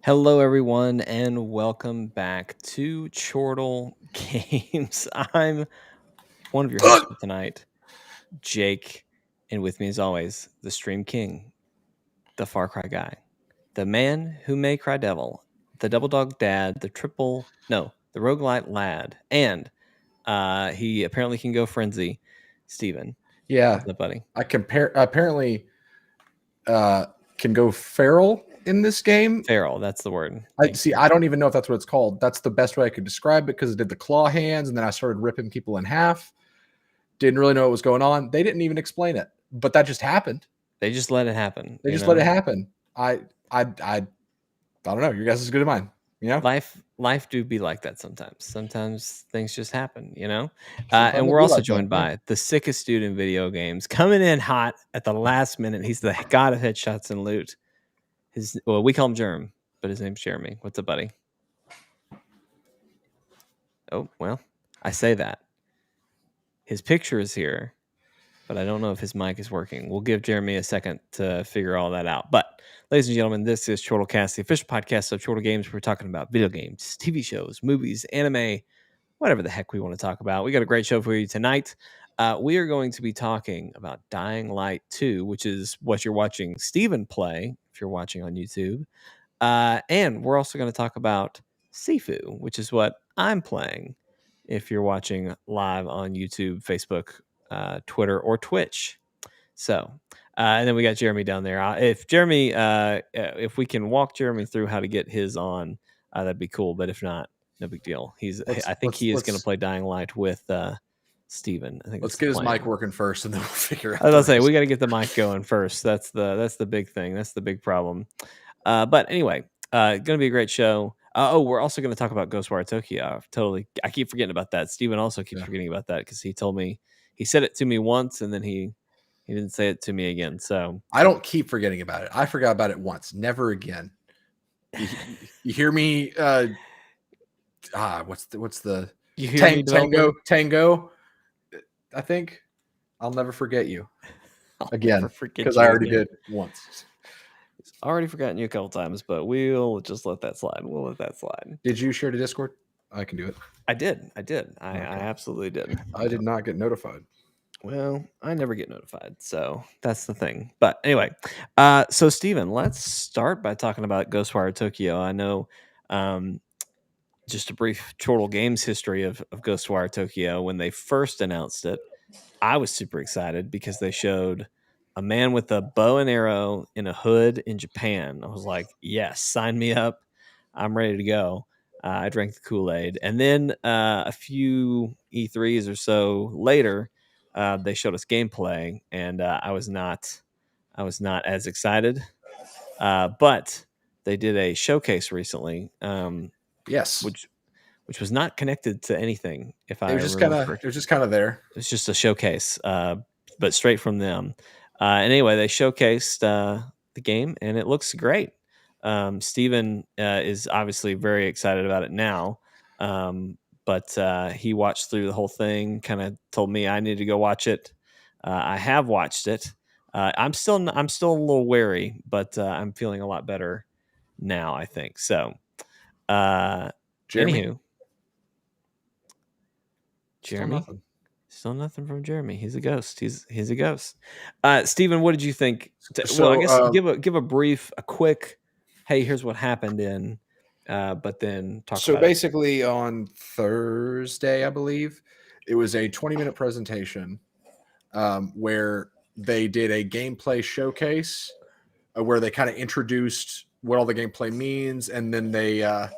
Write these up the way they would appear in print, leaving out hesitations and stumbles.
Hello, everyone, and welcome back to Chortle Games. I'm one of your hosts for tonight, Jake, and with me, as always, the Stream King, the Far Cry guy, the man who may cry devil, the Double Dog Dad, the Roguelite Lad, and he apparently can go frenzy, Steven. Yeah, What's up, buddy? I apparently can go feral in this game. Feral, that's the word. I don't even know if that's what it's called. That's the best way I could describe it because it did the claw hands, and then I started ripping people in half. Didn't really know what was going on. They didn't even explain it, but that just happened. They just let it happen. They just let it happen. I don't know. Your guess is good as mine. You know, life do be like that sometimes. Sometimes things just happen, and we're also joined by the sickest dude in video games, coming in hot at the last minute. He's the god of headshots and loot. We call him Germ, but his name's Jeremy. What's up, buddy? Oh, well, I say that. His picture is here, but I don't know if his mic is working. We'll give Jeremy a second to figure all that out. But, ladies and gentlemen, this is Chortlecast, the official podcast of Chortle Games. We're talking about video games, TV shows, movies, anime, whatever the heck we want to talk about. We got a great show for you tonight. We are going to be talking about Dying Light 2, which is what you're watching Steven play, if you're watching on YouTube. And we're also going to talk about Sifu, which is what I'm playing, if you're watching live on YouTube, Facebook, Twitter, or Twitch. So, and then we got Jeremy down there. If we can walk Jeremy through how to get his on, that'd be cool. But if not, no big deal. I think he is going to play Dying Light with Steven. I think let's get his mic working first, and then we'll figure out. I was gonna say we got to get the mic going first. That's the big thing. That's the big problem. But anyway, going to be a great show. We're also going to talk about Ghostwire Tokyo. I keep forgetting about that. Steven also keeps forgetting about that because he told me, he said it to me once and then he didn't say it to me again. So I don't keep forgetting about it. I forgot about it once, never again. You hear me? What's the Tango? I think I'll never forget you again because I already did once. Already forgotten you a couple times, but we'll just let that slide. We'll let that slide. Did you share to Discord? I can do it. I did. I absolutely did. I did not get notified. Well, I never get notified, so that's the thing. But anyway, so Steven, let's start by talking about Ghostwire Tokyo. I know just a brief Chortle Games history of Ghostwire Tokyo. When they first announced it, I was super excited because they showed a man with a bow and arrow in a hood in Japan. I was like, yes, sign me up. I'm ready to go. I drank the Kool-Aid. And then a few E3s or so later, they showed us gameplay, and I was not as excited. But they did a showcase recently. Yes. Which was not connected to anything. It was just kind of there. It's just a showcase, but straight from them. And anyway, they showcased the game, and it looks great. Steven is obviously very excited about it now, but he watched through the whole thing, kind of told me I need to go watch it. I have watched it. I'm still a little wary, but I'm feeling a lot better now, I think. So, Jeremy? Still nothing from Jeremy. He's a ghost. He's a ghost. Steven, what did you think? I guess give a quick, hey, here's what happened in, but then talk about it. So basically on Thursday, I believe, it was a 20-minute presentation where they did a gameplay showcase where they kind of introduced what all the gameplay means, and then they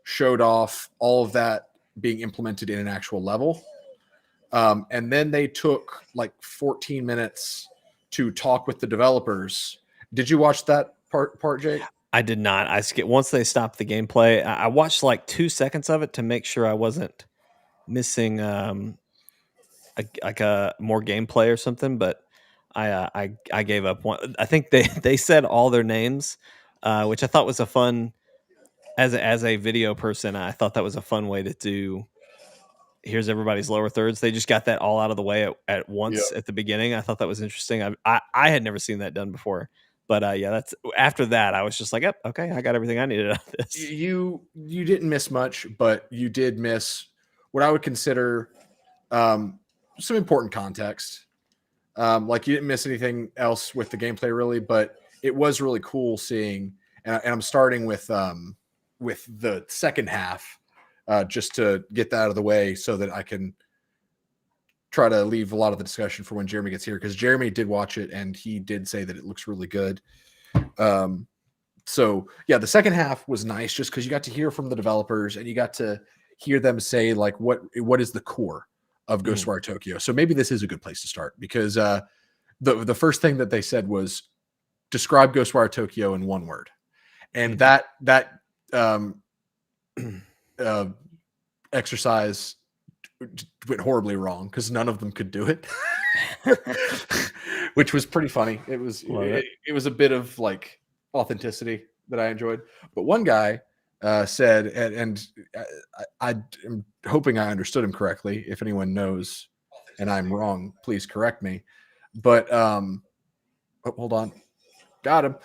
showed off all of that being implemented in an actual level. And then they took like 14 minutes to talk with the developers. Did you watch that part, Jake? I did not. I skipped once they stopped the gameplay. I watched like 2 seconds of it to make sure I wasn't missing a more gameplay or something. But I gave up. I think they said all their names, which I thought was a fun. As a video person, I thought that was a fun way to do. Here's everybody's lower thirds. They just got that all out of the way at once at the beginning. I thought that was interesting. I had never seen that done before. But yeah, that's after that. I was just like, yep, okay, I got everything I needed out of this. You didn't miss much, but you did miss what I would consider some important context. Like you didn't miss anything else with the gameplay really, but it was really cool seeing. And I'm starting with the second half, just to get that out of the way, so that I can try to leave a lot of the discussion for when Jeremy gets here, because Jeremy did watch it and he did say that it looks really good. So yeah, the second half was nice just because you got to hear from the developers and you got to hear them say like what is the core of Ghostwire Tokyo. So maybe this is a good place to start, because the first thing that they said was describe Ghostwire Tokyo in one word, and that exercise went horribly wrong because none of them could do it, which was pretty funny. It was a bit of like authenticity that I enjoyed. But one guy said, and I'm hoping I understood him correctly. If anyone knows and I'm wrong, please correct me. But hold on, got him.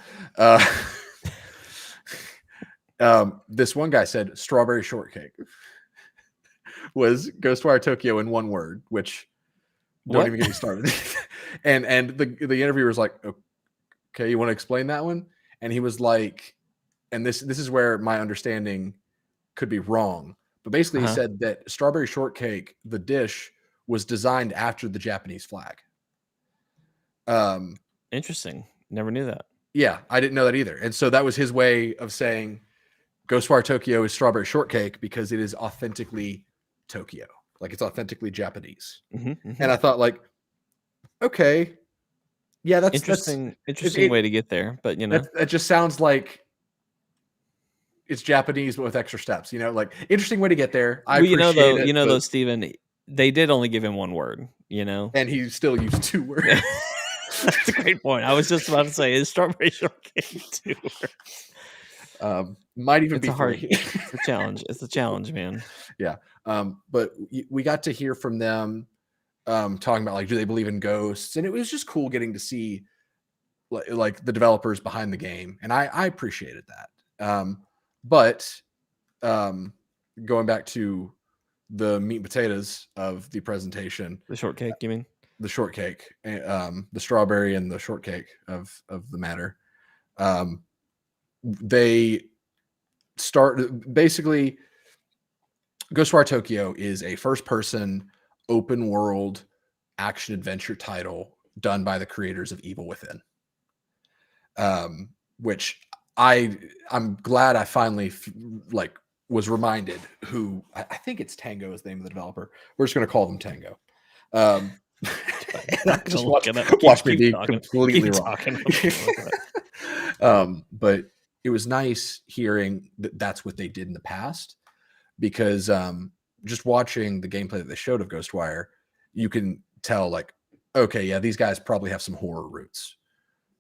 This one guy said strawberry shortcake was Ghostwire Tokyo in one word, which don't even get me started. and the interviewer was like, okay, you want to explain that one? And he was like, and this is where my understanding could be wrong, but basically he said that strawberry shortcake, the dish, was designed after the Japanese flag. Interesting. Never knew that. Yeah, I didn't know that either. And so that was his way of saying Ghostwire Tokyo is strawberry shortcake because it is authentically Tokyo. Like it's authentically Japanese. And I thought like, okay, yeah, that's interesting way to get there. But you know, that just sounds like it's Japanese but with extra steps. You know, like interesting way to get there. I appreciate it. Though, Steven, they did only give him one word. You know, and he still used two words. That's a great point. I was just about to say, is strawberry shortcake 2 words? Might even it's be a hard. three. It's a challenge. It's a challenge, man. Yeah. But we got to hear from them talking about like, do they believe in ghosts? And it was just cool getting to see like the developers behind the game. And I appreciated that. But going back to the meat and potatoes of the presentation, the shortcake, you mean? The shortcake, the strawberry and the shortcake of the matter. They start basically. Ghostwire Tokyo is a first-person open world action adventure title done by the creators of Evil Within, which I'm glad I finally was reminded who I think it's Tango is the name of the developer. We're just going to call them Tango. Just watch me be completely wrong. But it was nice hearing that that's what they did in the past, because just watching the gameplay that they showed of Ghostwire, you can tell like, okay, yeah, these guys probably have some horror roots.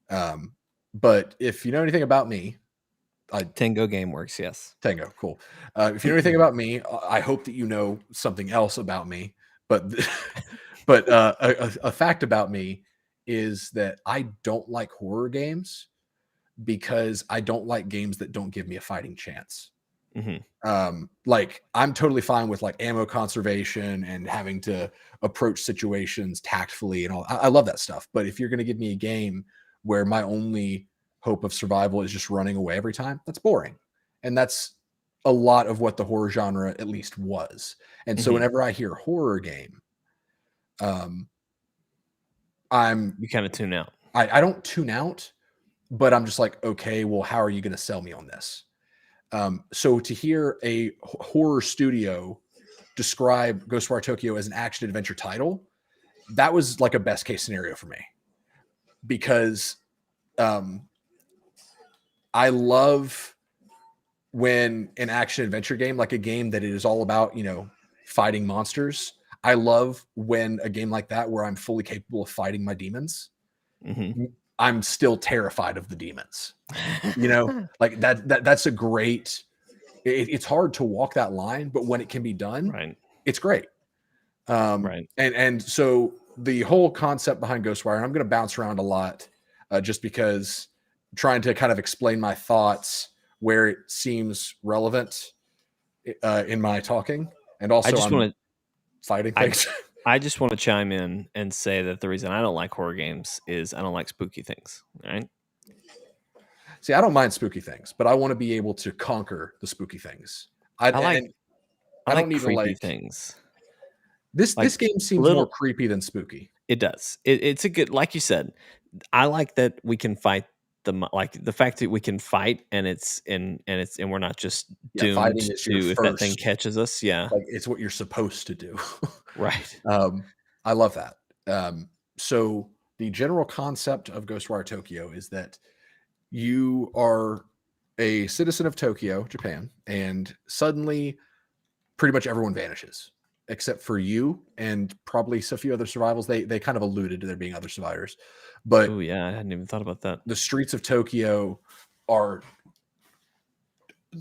But if you know anything about me, Tango Gameworks, yes. Tango, cool. If you know anything about me, I hope that you know something else about me. But a fact about me is that I don't like horror games because I don't like games that don't give me a fighting chance. Like I'm totally fine with like ammo conservation and having to approach situations tactfully and all. I love that stuff. But if you're going to give me a game where my only hope of survival is just running away every time, that's boring. And that's a lot of what the horror genre at least was. And so whenever I hear horror game, you kind of tune out. I don't tune out, but I'm just like, okay, well, how are you going to sell me on this? So to hear a horror studio describe Ghostwire Tokyo as an action adventure title, that was like a best case scenario for me, because I love when an action adventure game, like a game that it is all about, you know, fighting monsters. I love when a game like that, where I'm fully capable of fighting my demons, I'm still terrified of the demons. You know, like that's a great. It's hard to walk that line, but when it can be done, it's great. And so the whole concept behind Ghostwire, and I'm going to bounce around a lot, just because trying to kind of explain my thoughts where it seems relevant in my talking, and also I'm fighting things. I just want to chime in and say that the reason I don't like horror games is I don't like spooky things. Right? See, I don't mind spooky things, but I want to be able to conquer the spooky things. I like need creepy to things. This game seems more creepy than spooky. It does. It's a good, like you said. I like that we can fight the fact that we can fight and we're not just doomed to if that thing catches us. Yeah, like it's what you're supposed to do. Right. I love that. So the general concept of Ghostwire Tokyo is that you are a citizen of Tokyo, Japan, and suddenly pretty much everyone vanishes except for you and probably a few other survivals. They kind of alluded to there being other survivors, but oh yeah, I hadn't even thought about that. The streets of Tokyo are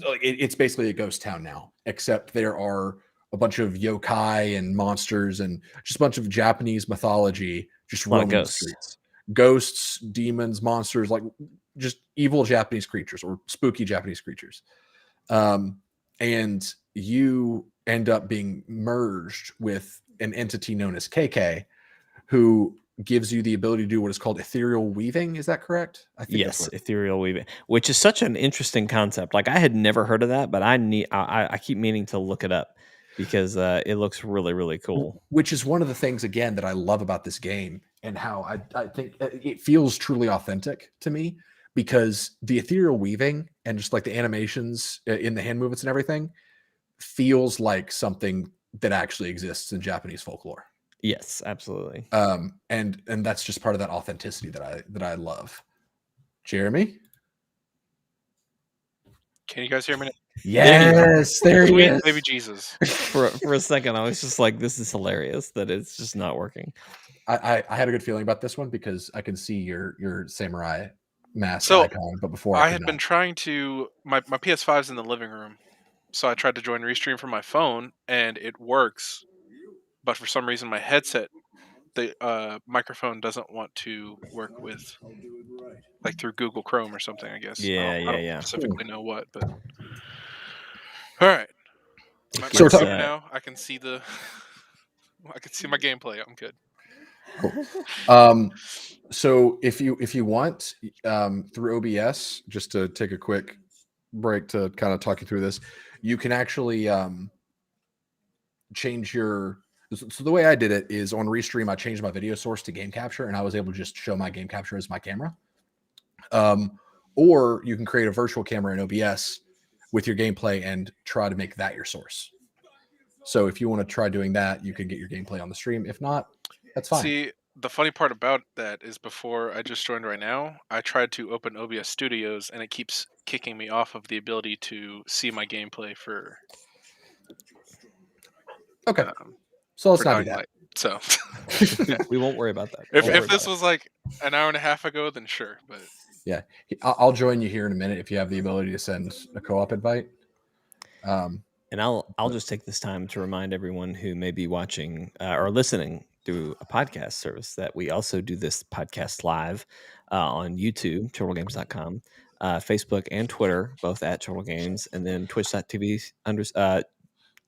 like it's basically a ghost town now, except there are a bunch of yokai and monsters and just a bunch of Japanese mythology just roaming the streets. Ghosts, demons, monsters, like just evil Japanese creatures or spooky Japanese creatures. And you end up being merged with an entity known as KK, who gives you the ability to do what is called Ethereal Weaving. Is that correct? I think yes, Ethereal Weaving, which is such an interesting concept. Like I had never heard of that, but I keep meaning to look it up because it looks really, really cool. Which is one of the things, again, that I love about this game and how I think it feels truly authentic to me, because the Ethereal Weaving and just like the animations in the hand movements and everything feels like something that actually exists in Japanese folklore. Yes, absolutely. And that's just part of that authenticity that I love. Jeremy? Can you guys hear me? Yes, there he is. Baby Jesus. For a second, I was just like, this is hilarious that it's just not working. I had a good feeling about this one because I can see your samurai mask icon, but before I had been trying to my PS5's in the living room, so I tried to join Restream from my phone and it works, but for some reason my headset, the microphone doesn't want to work with, like through Google Chrome or something, I guess. Yeah, I don't specifically know what, but all right. So now I can see my gameplay. I'm good. Cool. So if you want, through OBS, just to take a quick break to kind of talk you through this, you can actually change your. So the way I did it is on Restream, I changed my video source to game capture, and I was able to just show my game capture as my camera. Or you can create a virtual camera in OBS with your gameplay and try to make that your source. So if you want to try doing that, you can get your gameplay on the stream. If not, that's fine. See, the funny part about that is before I just joined right now, I tried to open OBS Studios and it keeps kicking me off of the ability to see my gameplay for. Okay. So let's not do that. Light. So we won't worry about that. If this was like an hour and a half ago, then sure. But yeah, I'll join you here in a minute if you have the ability to send a co-op invite. And I'll just take this time to remind everyone who may be watching or listening through a podcast service that we also do this podcast live on YouTube, chortlegames.com, Facebook and Twitter, both at Chortle Games, and then twitch.tv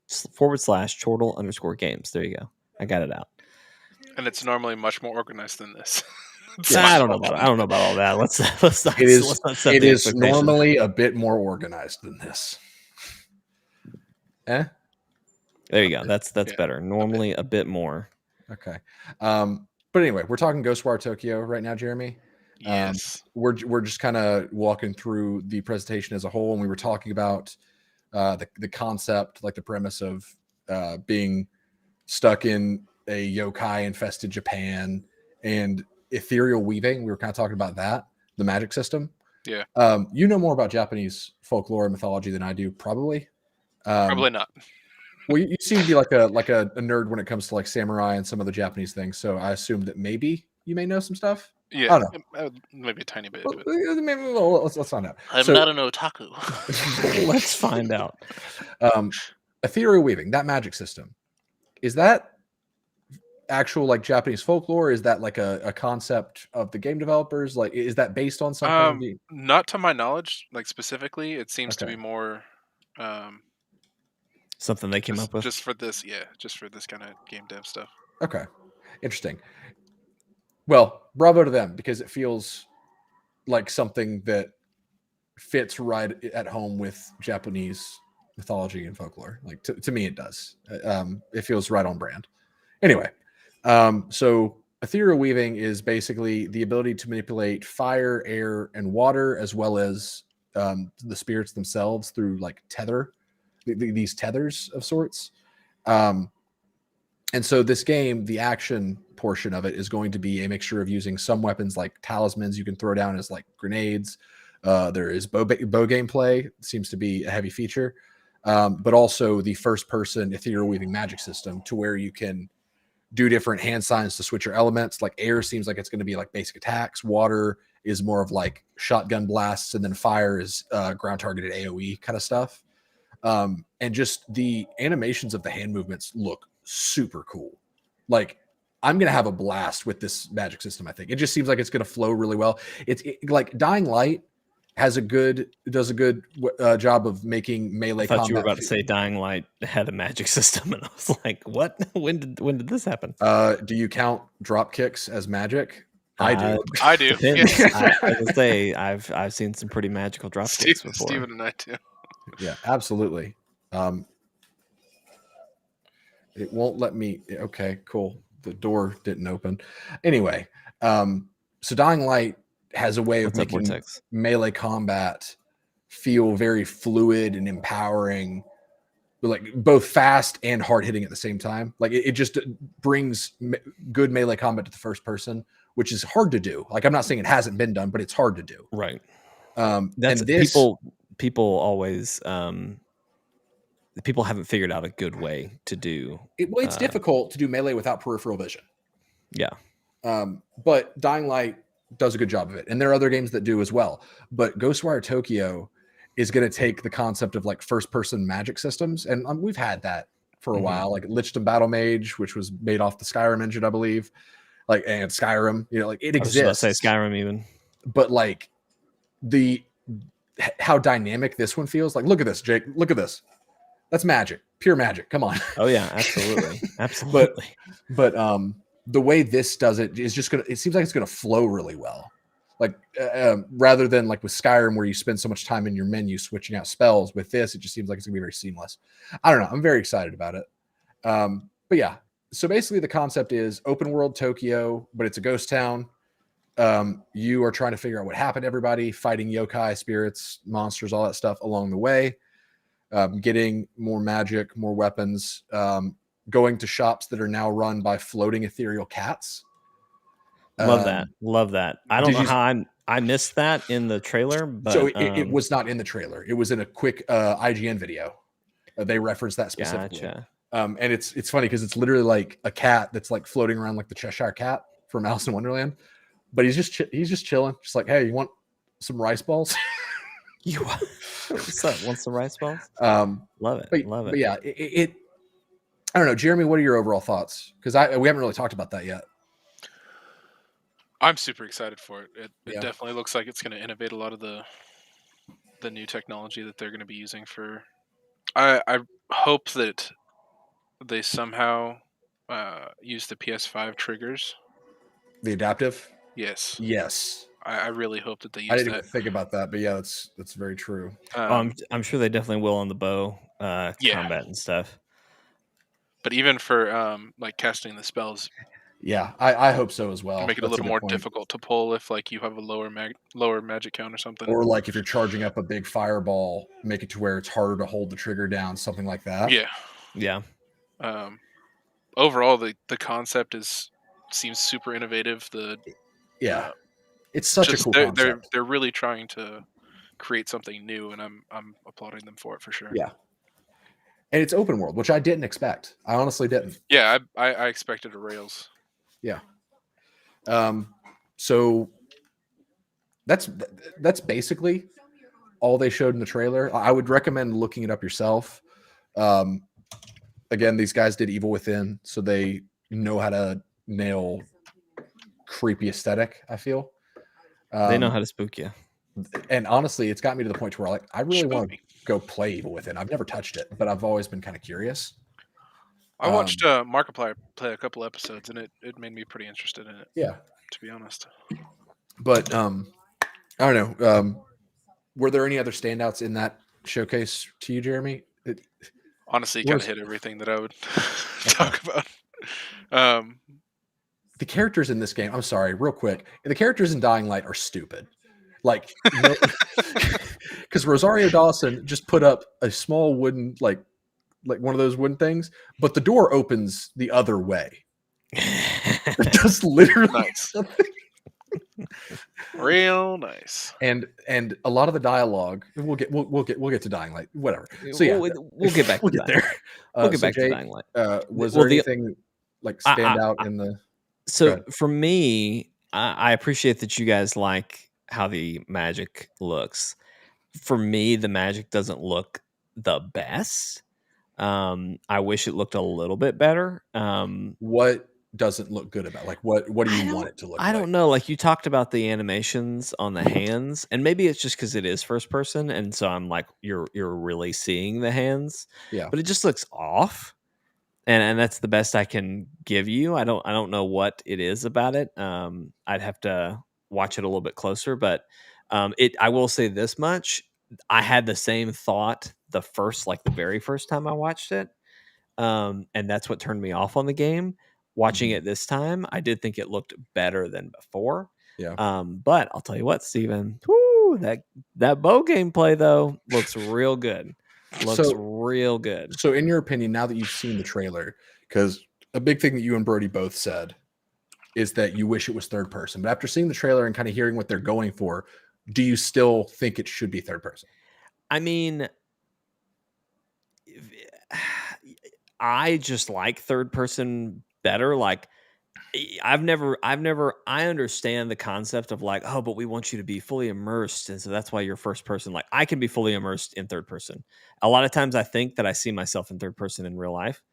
/Chortle_games. There you go. I got it out. And it's normally much more organized than this. I don't know about all that. Let's not. It is normally a bit more organized than this. There you go. That's better. Normally a bit more. Okay. But anyway, we're talking Ghostwire Tokyo right now, Jeremy. Yes. We're just kind of walking through the presentation as a whole, and we were talking about the concept, like the premise of being stuck in a yokai infested Japan and ethereal weaving. We were kind of talking about that, the magic system. Yeah. You know more about Japanese folklore and mythology than I do, probably. Probably not. Well, you seem to be like a nerd when it comes to like samurai and some of the Japanese things. So I assume that maybe you may know some stuff. Yeah, I don't know. Maybe a tiny bit. Let's find out. I'm not an otaku. Let's find out. Ethereal weaving, that magic system, is that actual like Japanese folklore? Is that like a concept of the game developers? Like, is that based on something? Not to my knowledge, like specifically. It seems to Okay. be more Something they came up with. just for this, just for this kind of game dev stuff. Okay, interesting. Well, bravo to them because it feels like something that fits right at home with Japanese mythology and folklore. Like to me, it does. It feels right on brand. Anyway, so ethereal weaving is basically the ability to manipulate fire, air, and water, as well as the spirits themselves through like these tethers of sorts. And so this game, the action portion of it is going to be a mixture of using some weapons like talismans you can throw down as like grenades. There is bow gameplay, seems to be a heavy feature, but also the first-person ethereal weaving magic system to where you can do different hand signs to switch your elements. Like air seems like it's going to be like basic attacks. Water is more of like shotgun blasts, and then fire is ground-targeted AoE kind of stuff. And just the animations of the hand movements look super cool. Like I'm gonna have a blast with this magic system. I think it just seems like it's gonna flow really well. It's like Dying Light does a good job of making melee. I thought combat you were about to say Dying Light had a magic system, and I was like, "What? When did this happen?" Do you count drop kicks as magic? I do. I do. Depends. Yeah. I will say I've seen some pretty magical drop kicks before. Steven and I do. Yeah, absolutely. It won't let me. Okay, cool. The door didn't open. Anyway, so Dying Light has a way of making melee combat feel very fluid and empowering, like both fast and hard hitting at the same time. Like it just brings good melee combat to the first person, which is hard to do. Like I'm not saying it hasn't been done, but it's hard to do. Right. That's and this, people always people haven't figured out a good way to do it. Well, it's difficult to do melee without peripheral vision. Yeah. But Dying Light does a good job of it. And there are other games that do as well. But Ghostwire Tokyo is going to take the concept of like first person magic systems. And we've had that for a while, like Lichtenstein Battle Mage, which was made off the Skyrim engine, I believe. Like, and Skyrim, you know, like it exists. I was about to say Skyrim even. But like how dynamic this one feels. Like, look at this, Jake. Look at this. That's magic. Pure magic. Come on. Oh yeah, absolutely. Absolutely. But the way this does it is just it seems like it's gonna flow really well. Like rather than like with Skyrim where you spend so much time in your menu switching out spells, with this, it just seems like it's gonna be very seamless. I don't know. I'm very excited about it. But yeah, so basically the concept is open world Tokyo, but it's a ghost town. You are trying to figure out what happened to everybody, fighting yokai, spirits, monsters, all that stuff along the way. Getting more magic, more weapons, going to shops that are now run by floating ethereal cats. Love that. I don't know how I missed that in the trailer, but so it was not in the trailer. It was in a quick IGN video. They referenced that specifically. Gotcha. And it's funny because it's literally like a cat that's like floating around like the Cheshire Cat from Alice in Wonderland, but he's just chilling, just like, hey, you want some rice balls? What's up? Want some rice balls? Love it. But yeah, it I don't know, Jeremy. What are your overall thoughts? Because we haven't really talked about that yet. I'm super excited for it. It definitely looks like it's going to innovate a lot of the new technology that they're going to be using for. I hope that they somehow use the PS5 triggers. The adaptive. Yes. I really hope that they use that. I didn't even think about that, but yeah, that's very true. I'm sure they definitely will on the bow combat and stuff. But even for like casting the spells, yeah, I hope so as well. Make it a little more difficult to pull if like you have a lower magic count or something. Or like if you're charging up a big fireball, make it to where it's harder to hold the trigger down, something like that. Yeah. Overall, the concept seems super innovative. It's such a cool concept. They're really trying to create something new, and I'm applauding them for it for sure. Yeah. And it's open world, which I didn't expect. I honestly didn't. Yeah, I expected a Rails. Yeah. So that's basically all they showed in the trailer. I would recommend looking it up yourself. Again, these guys did Evil Within, so they know how to nail creepy aesthetic. I feel They know how to spook you. and honestly, it's got me to the point where like I really want to Spooky. go play Evil Within. I've never touched it, but I've always been kind of curious. I watched Markiplier play a couple episodes, and it made me pretty interested in it. Yeah, To be honest. but I don't know. Were there any other standouts in that showcase to you, Jeremy? Honestly, you What kind was- of hit everything that I would talk about. The characters in this game, I'm sorry, real quick. The characters in Dying Light are stupid. Like, because Rosario Dawson just put up a small wooden, like one of those wooden things, but the door opens the other way. Just literally Nice. Real nice. And a lot of the dialogue, we'll get to Dying Light, whatever. So yeah, we'll get back. we'll to get that. there. We'll get so back Jake, to Dying Light. Was Well, there anything like stand out in the? So for me, I appreciate that you guys like how the magic looks. For me, the magic doesn't look the best. I wish it looked a little bit better. What doesn't look good about like what do you want it to look like? I don't know. Like you talked about the animations on the hands, and maybe it's just because it is first person, and so I'm like, you're really seeing the hands. Yeah. But it just looks off. And that's the best I can give you. I don't know what it is about it. I'd have to watch it a little bit closer, but I will say this much. I had the same thought the very first time I watched it. And that's what turned me off on the game. Watching it this time, I did think it looked better than before. Yeah. But I'll tell you what, Steven, that bow gameplay though looks real good. Real good. So in your opinion, now that you've seen the trailer, because a big thing that you and Brody both said is that you wish it was third person. But after seeing the trailer and kind of hearing what they're going for, do you still think it should be third person? I mean, I just like third person better. Like I understand the concept of like, oh, but we want you to be fully immersed. And so that's why you're first person. Like I can be fully immersed in third person. A lot of times I think that I see myself in third person in real life.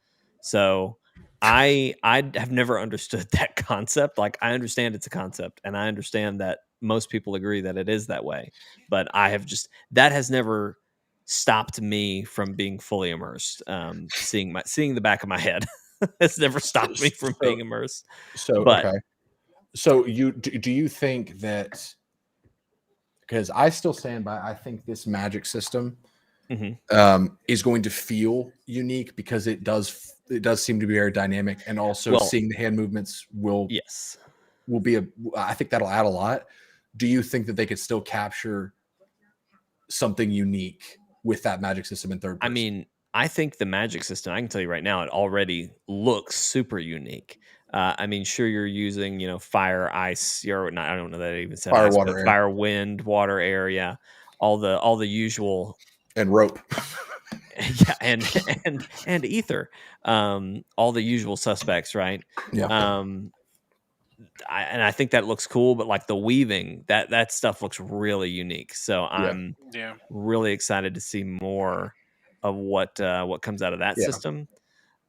So I have never understood that concept. Like I understand it's a concept and I understand that most people agree that it is that way. But that has never stopped me from being fully immersed. Seeing the back of my head. It's never stopped me from being immersed. Okay. So do you think that, because I still stand by, I think this magic system is going to feel unique because it does seem to be very dynamic, and also seeing the hand movements will be I think that'll add a lot. Do you think that they could still capture something unique with that magic system in third person? I mean, I think the magic system, I can tell you right now, it already looks super unique. I mean, sure, you're using, fire, ice, or not, I don't know that it even said fire, ice, water, but air. fire, wind, water, air, yeah. All the usual. And rope. Yeah, and ether. All the usual suspects, right? Yeah. I think that looks cool, but like the weaving, that stuff looks really unique. So I'm really excited to see more of what comes out of that system,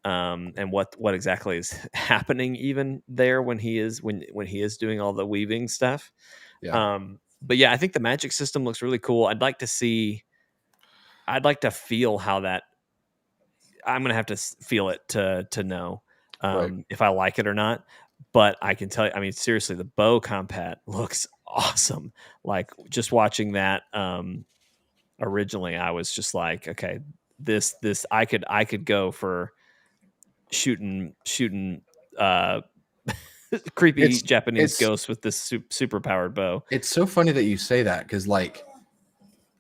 and what exactly is happening even there when he is doing all the weaving stuff. Yeah. But yeah, I think the magic system looks really cool. I'd like to feel how that. I'm gonna have to feel it to know if I like it or not. But I can tell you, I mean, seriously, the bow combat looks awesome. Like just watching that originally, I was just like, okay, this I could go for shooting creepy Japanese ghosts with this super powered bow. It's so funny that you say that, because like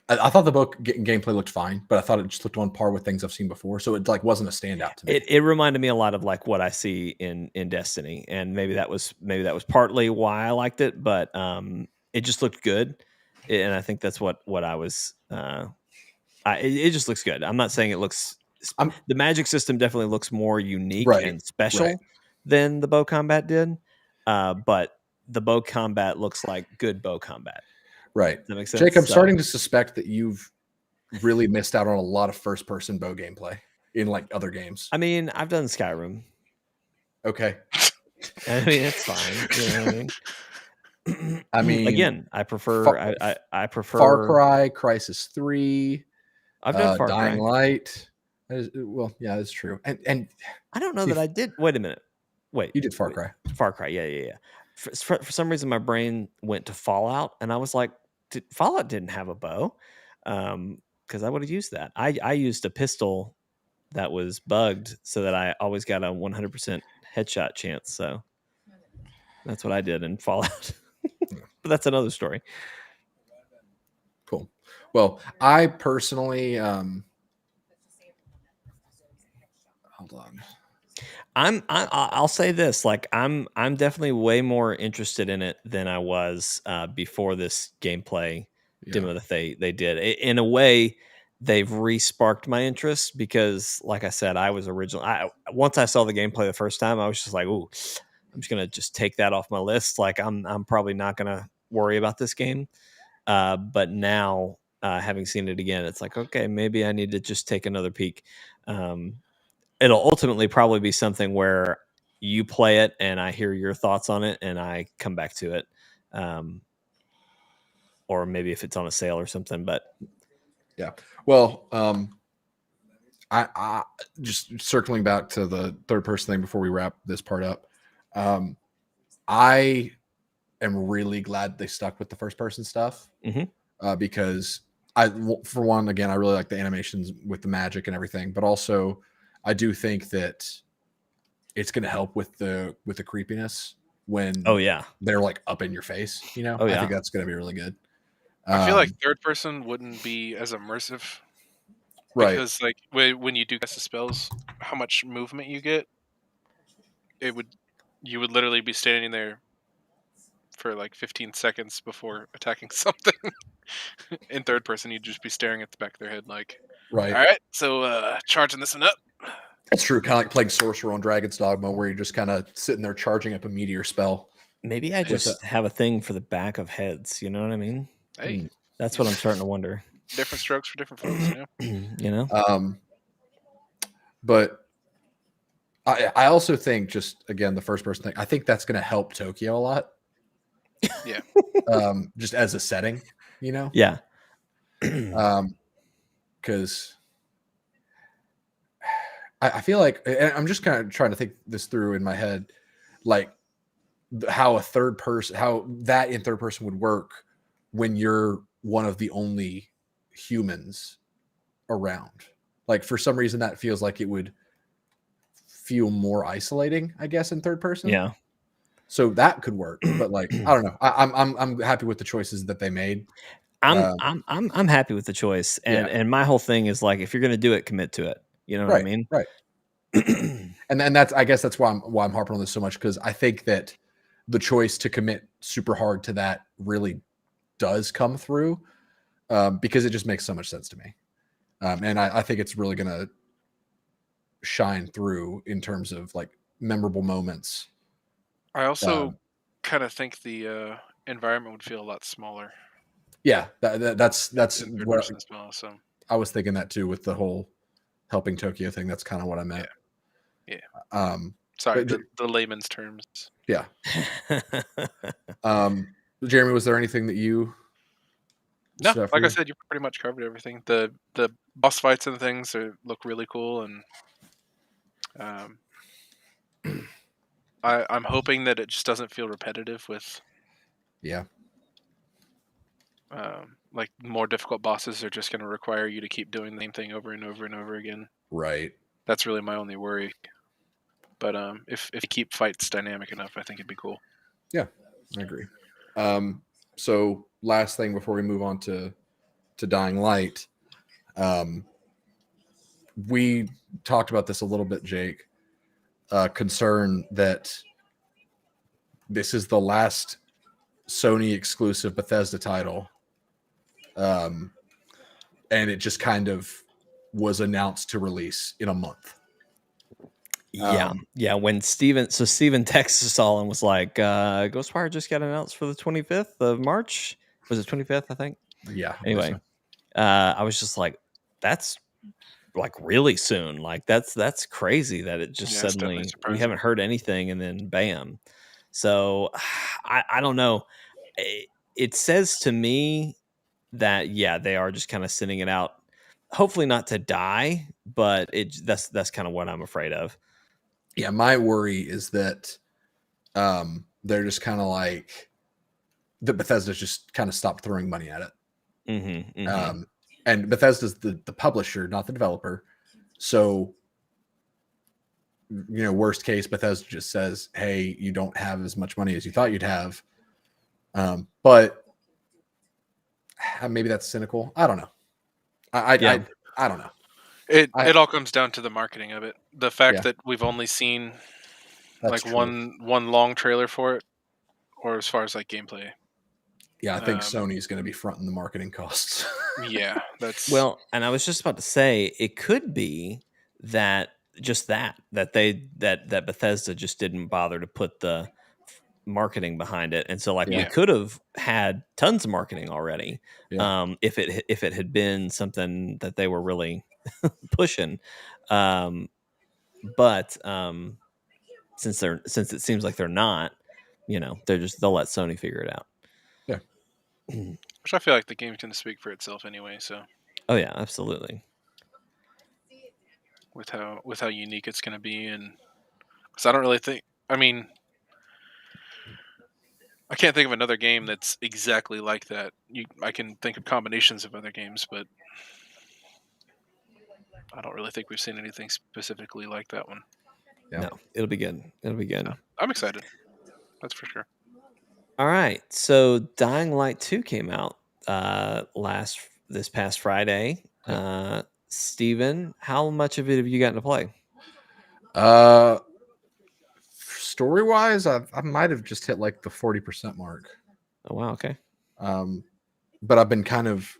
I thought the bow gameplay looked fine, but I thought it just looked on par with things I've seen before. So it like wasn't a standout to me. It reminded me a lot of like what I see in Destiny, and maybe that was partly why I liked it, but it just looked good, and I think that's what I was. It just looks good. I'm not saying it looks. The magic system definitely looks more unique and special than the bow combat did, but the bow combat looks like good bow combat. Right. Does that make sense? Jake, I'm starting to suspect that you've really missed out on a lot of first-person bow gameplay in like other games. I mean, I've done Skyrim. Okay. I mean, it's fine. You know what I mean? I mean, again, I prefer. I prefer Far Cry, Crisis 3, I've done Far Dying Cry. Light. Well, yeah, that's true. And I don't know see, that I did. Wait a minute. Wait, you did Far wait. Cry. Far Cry. Yeah. For some reason, my brain went to Fallout, and I was like, Fallout didn't have a bow, because I would have used that. I used a pistol that was bugged, so that I always got a 100% headshot chance. So that's what I did in Fallout. But that's another story. Cool. Well, I personally, hold on. I'll say this, like I'm definitely way more interested in it than I was before this gameplay demo that they did. In a way, they've re-sparked my interest because, like I said, I was once I saw the gameplay the first time, I was just like, ooh, I'm just gonna just take that off my list. Like I'm probably not gonna worry about this game. But now, having seen it again, it's like, okay, maybe I need to just take another peek. It'll ultimately probably be something where you play it and I hear your thoughts on it and I come back to it. Or maybe if it's on a sale or something, but yeah. Well, I just circling back to the third person thing before we wrap this part up. I am really glad they stuck with the first person stuff, because for one, again, I really like the animations with the magic and everything, but also I do think that it's going to help with the creepiness when they're like up in your face. You know, I think that's going to be really good. I feel like third person wouldn't be as immersive, right? Because like when you do cast the spells, how much movement you get, you would literally be standing there for like 15 seconds before attacking something. In third person, you'd just be staring at the back of their head, like, right. All right, so charging this one up. That's true. Kind of like playing Sorcerer on Dragon's Dogma, where you're just kind of sitting there charging up a meteor spell. maybe I just have a thing for the back of heads. You know what I mean? Hey, that's what I'm starting to wonder. Different strokes for different folks, you know. You know. But I also think, just again, the first person thing, I think that's going to help Tokyo a lot. Yeah. Just as a setting, you know. Yeah. Because I feel like, and I'm just kind of trying to think this through in my head, like how that in third person would work when you're one of the only humans around. Like for some reason that feels like it would feel more isolating, I guess, in third person. Yeah. So that could work, but like I don't know. I'm happy with the choices that they made. I'm happy with the choice, and my whole thing is like, if you're gonna do it, commit to it. You know what I mean? Right. And then I guess that's why I'm harping on this so much, because I think that the choice to commit super hard to that really does come through, because it just makes so much sense to me, and I think it's really gonna shine through in terms of like memorable moments. I also kind of think the environment would feel a lot smaller. Yeah, that's what as well, so. I was thinking that too, with the whole helping Tokyo thing. That's kind of what I meant. Yeah. Sorry, the layman's terms. Yeah. Jeremy, was there anything that you? No, like I said, you pretty much covered everything. The boss fights and things look really cool, and I'm hoping that it just doesn't feel repetitive with. Yeah. Like more difficult bosses are just going to require you to keep doing the same thing over and over and over again. Right. That's really my only worry. But if you keep fights dynamic enough, I think it'd be cool. Yeah, I agree. So last thing before we move on to Dying Light, we talked about this a little bit, Jake. Concern that this is the last Sony exclusive Bethesda title, and it just kind of was announced to release in a month. Yeah. When Steven texted us all and was like, Ghostwire just got announced for the 25th of March. Was it 25th? I think. Yeah. Anyway, I was just like, that's like really soon. Like that's crazy that it just Yeah, it's definitely suddenly, we surprising. haven't heard anything and then bam. So I don't know. It says to me that yeah, they are just kind of sending it out, hopefully not to die, but that's kind of what I'm afraid of. Yeah, my worry is that they're just kind of like that Bethesda's just kind of stopped throwing money at it. And Bethesda's the publisher, not the developer. So, worst case, Bethesda just says, hey, you don't have as much money as you thought you'd have. But maybe that's cynical. I don't know. I don't know. It all comes down to the marketing of it. The fact that we've only seen like true. one long trailer for it, or as far as like gameplay. Yeah, I think Sony's going to be fronting the marketing costs. Yeah, that's well, and I was just about to say it could be that Bethesda just didn't bother to put the marketing behind it, and so like we could have had tons of marketing already if it had been something that they were really pushing, but since it seems like they're not, they'll let Sony figure it out. Yeah. Which I feel like the game's going to speak for itself anyway. So. Oh yeah, absolutely. With how unique it's going to be, and because I don't really think. I mean, I can't think of another game that's exactly like that. I can think of combinations of other games, but I don't really think we've seen anything specifically like that one. Yeah. No, it'll be good. It'll be good. Yeah, I'm excited. That's for sure. All right. So Dying Light 2 came out this past Friday. Steven, how much of it have you gotten to play? Story wise, I might have just hit like the 40% mark. Oh wow, okay. But I've been kind of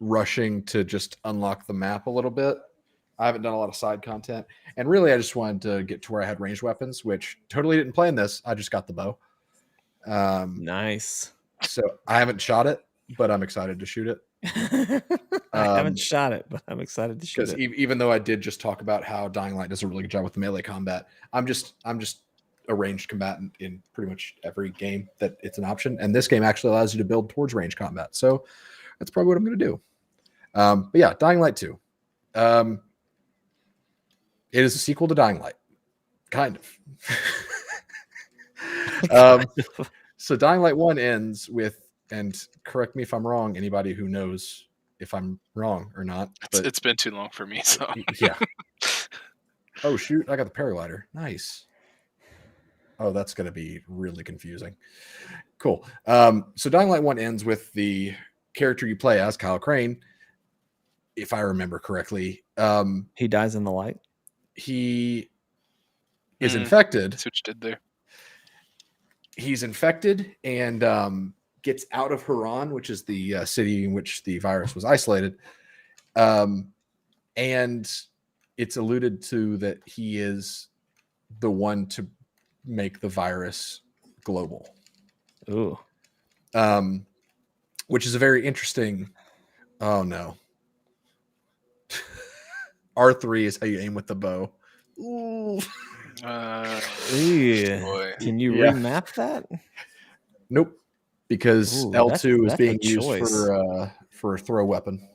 rushing to just unlock the map a little bit. I haven't done a lot of side content, and really I just wanted to get to where I had ranged weapons, which totally didn't play in this. I just got the bow. Nice. So I haven't shot it, but I'm excited to shoot it. I haven't shot it, but I'm excited to shoot it. Even though I did just talk about how Dying Light does a really good job with the melee combat, I'm just a ranged combatant in pretty much every game that it's an option, and this game actually allows you to build towards range combat. So that's probably what I'm going to do. But yeah, Dying Light 2. It is a sequel to Dying Light, kind of. So Dying Light 1 ends with, and correct me if I'm wrong, anybody who knows if I'm wrong or not. But it's been too long for me, so yeah. Oh shoot, I got the paraglider. Nice. Oh, that's going to be really confusing. Cool. So Dying Light 1 ends with the character you play as, Kyle Crane, if I remember correctly. He dies in the light. He is infected. That's what you did there. He's infected and gets out of Haran, which is the city in which the virus was isolated. And it's alluded to that he is the one to make the virus global. Ooh. Which is a very interesting. Oh no. R3 is how you aim with the bow. Ooh. Can you remap that? Nope. Because L2 is being used for a throw weapon.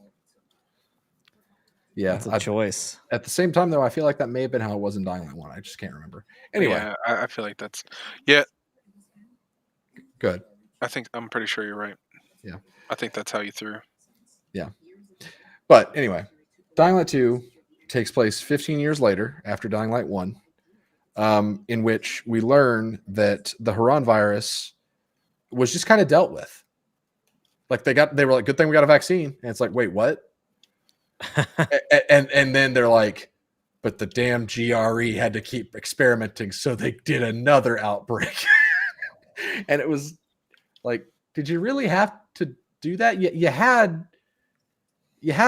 Yeah, that's a choice. At the same time, though, I feel like that may have been how it was in Dying Light 1. I just can't remember. Anyway, yeah, I feel like that's good. I'm pretty sure you're right. Yeah, I think that's how you threw. Yeah, but anyway, Dying Light 2 takes place 15 years later after Dying Light 1, in which we learn that the Haran virus was just kind of dealt with. Like they were like, good thing we got a vaccine, and it's like, wait, what? and then they're like, but the damn GRE had to keep experimenting, so they did another outbreak. And it was like, did you really have to do that? You had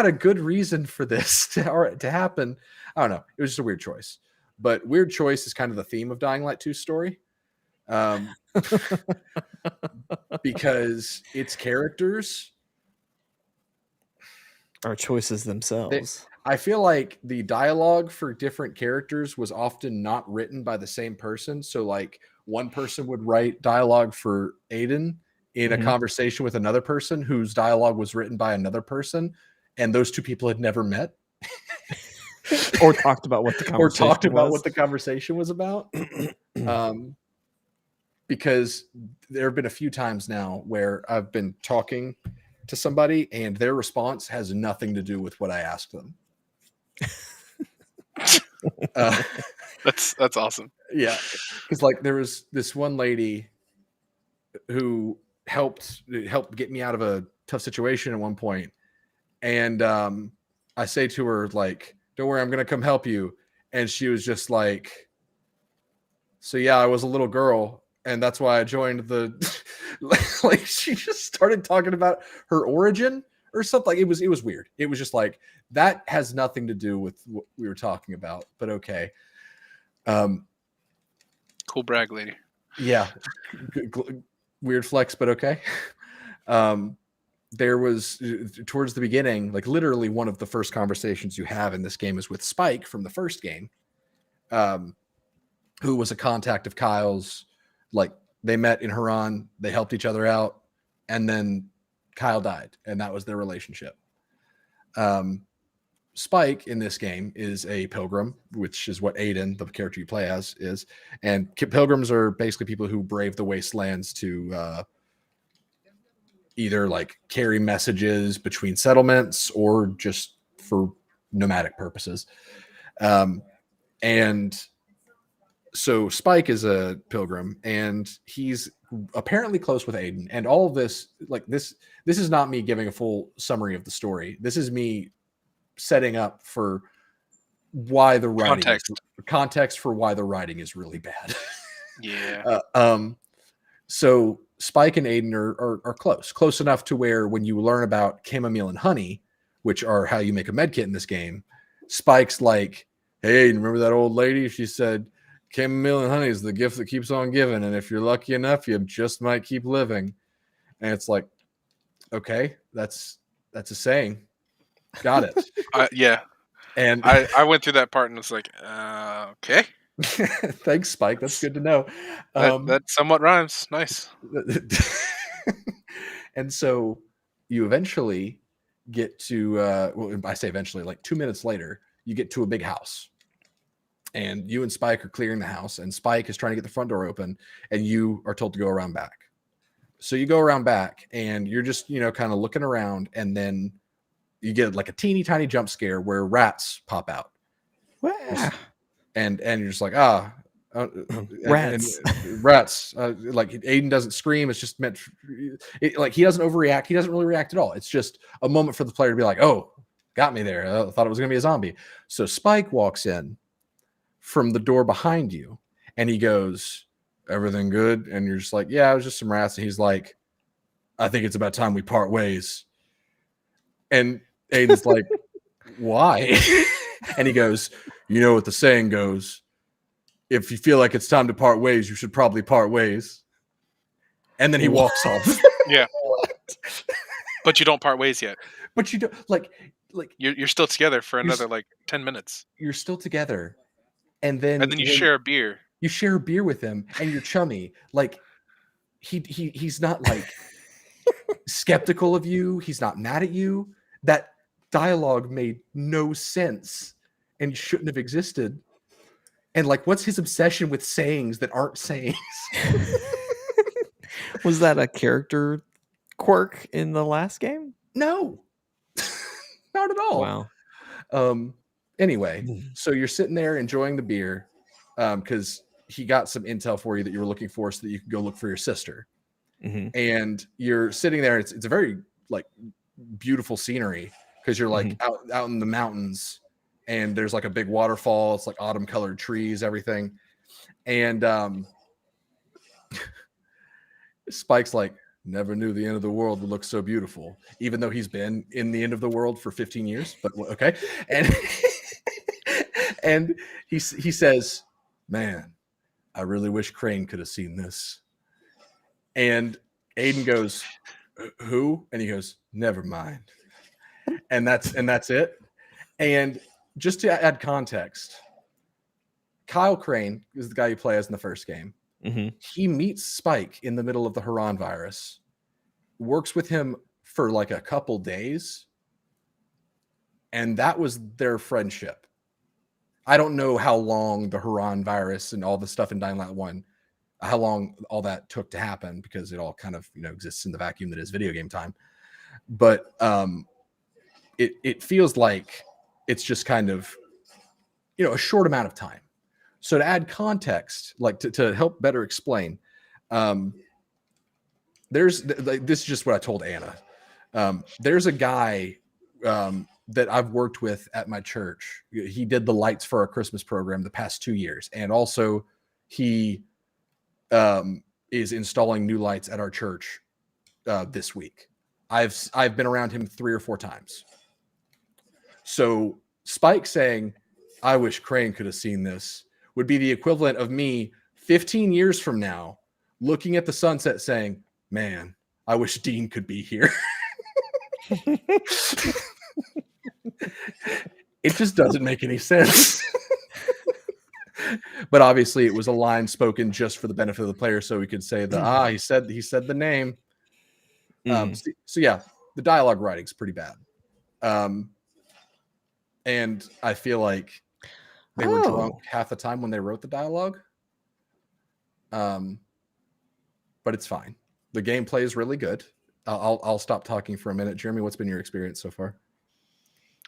a good reason for this to happen. I don't know. It was just a weird choice. But weird choice is kind of the theme of Dying Light 2's story. Because its characters Our choices themselves. I feel like the dialogue for different characters was often not written by the same person. So, like, one person would write dialogue for Aiden in a conversation with another person whose dialogue was written by another person, and those two people had never met. Or talked about what the conversation was about. Because there have been a few times now where I've been talking to somebody and their response has nothing to do with what I asked them. That's awesome. Yeah, because like there was this one lady who helped get me out of a tough situation at one point, and I say to her like, "Don't worry, I'm gonna come help you," and she was just like, "So yeah, I was a little girl, and that's why I joined the." Like she just started talking about her origin or something. It was weird. It was just like that has nothing to do with what we were talking about, but okay. Cool brag, lady. Yeah, weird flex, but okay. There was towards the beginning, like literally one of the first conversations you have in this game is with Spike from the first game, who was a contact of Kyle's. Like they met in Haran, they helped each other out, and then Kyle died, and that was their relationship. Spike in this game is a pilgrim, which is what Aiden, the character you play as, is. And pilgrims are basically people who brave the wastelands to either like carry messages between settlements or just for nomadic purposes. And so Spike is a pilgrim, and he's apparently close with Aiden. And all of this, like this is not me giving a full summary of the story. This is me setting up for why the writing context for why the writing is really bad. Yeah. So Spike and Aiden are close enough to where when you learn about chamomile and honey, which are how you make a med kit in this game, Spike's like, "Hey, remember that old lady? She said chamomile and honey is the gift that keeps on giving, and if you're lucky enough, you just might keep living." And it's like, okay, that's a saying. Got it. Yeah. And I went through that part and was like, okay. Thanks, Spike. That's good to know. That somewhat rhymes. Nice. And so you eventually get to, well, I say eventually, like 2 minutes later, you get to a big house. And you and Spike are clearing the house, and Spike is trying to get the front door open, and you are told to go around back. So you go around back, and you're just, kind of looking around, and then you get like a teeny tiny jump scare where rats pop out. And you're just like, rats. Rats. Like Aiden doesn't scream. It's just meant like he doesn't overreact. He doesn't really react at all. It's just a moment for the player to be like, "Oh, got me there. I thought it was going to be a zombie." So Spike walks in from the door behind you, and he goes, "Everything good?" And you're just like, "Yeah, it was just some rats." And he's like, "I think it's about time we part ways." And Aiden's like, "Why?" And he goes, "You know what the saying goes, if you feel like it's time to part ways, you should probably part ways." And then he walks off. Yeah. But you don't part ways yet. But you don't like you're still together for another like 10 minutes. You're still together. And then you share a beer. You share a beer with him, and you're chummy. Like he's not like skeptical of you. He's not mad at you. That dialogue made no sense and shouldn't have existed. And like, what's his obsession with sayings that aren't sayings? Was that a character quirk in the last game? No, not at all. Wow. Anyway, so you're sitting there enjoying the beer because he got some intel for you that you were looking for so that you could go look for your sister. Mm-hmm. And you're sitting there. It's a very like beautiful scenery because you're like out in the mountains, and there's like a big waterfall. It's like autumn colored trees, everything. And Spike's like, "Never knew the end of the world would look so beautiful," even though he's been in the end of the world for 15 years. But okay. And and he says, "Man, I really wish Crane could have seen this." And Aiden goes, "Who?" And he goes, "Never mind." and that's it. And just to add context, Kyle Crane is the guy you play as in the first game. Mm-hmm. He meets Spike in the middle of the Haran virus, works with him for like a couple days, and that was their friendship. I don't know how long the Haran virus and all the stuff in Dying Light 1, how long all that took to happen, because it all kind of, exists in the vacuum that is video game time. But it feels like it's just kind of, a short amount of time. So to add context, like to help better explain, this is just what I told Anna. There's a guy that I've worked with at my church. He did the lights for our Christmas program the past 2 years. And also he is installing new lights at our church this week. I've been around him 3 or 4 times. So Spike saying, I wish Crane could have seen this, would be the equivalent of me 15 years from now looking at the sunset saying, man, I wish Dean could be here. It just doesn't make any sense. But obviously it was a line spoken just for the benefit of the player, so we could say he said the name. So yeah, the dialogue writing's pretty bad. And I feel like they were drunk half the time when they wrote the dialogue. But it's fine. The gameplay is really good. I'll stop talking for a minute. Jeremy, what's been your experience so far?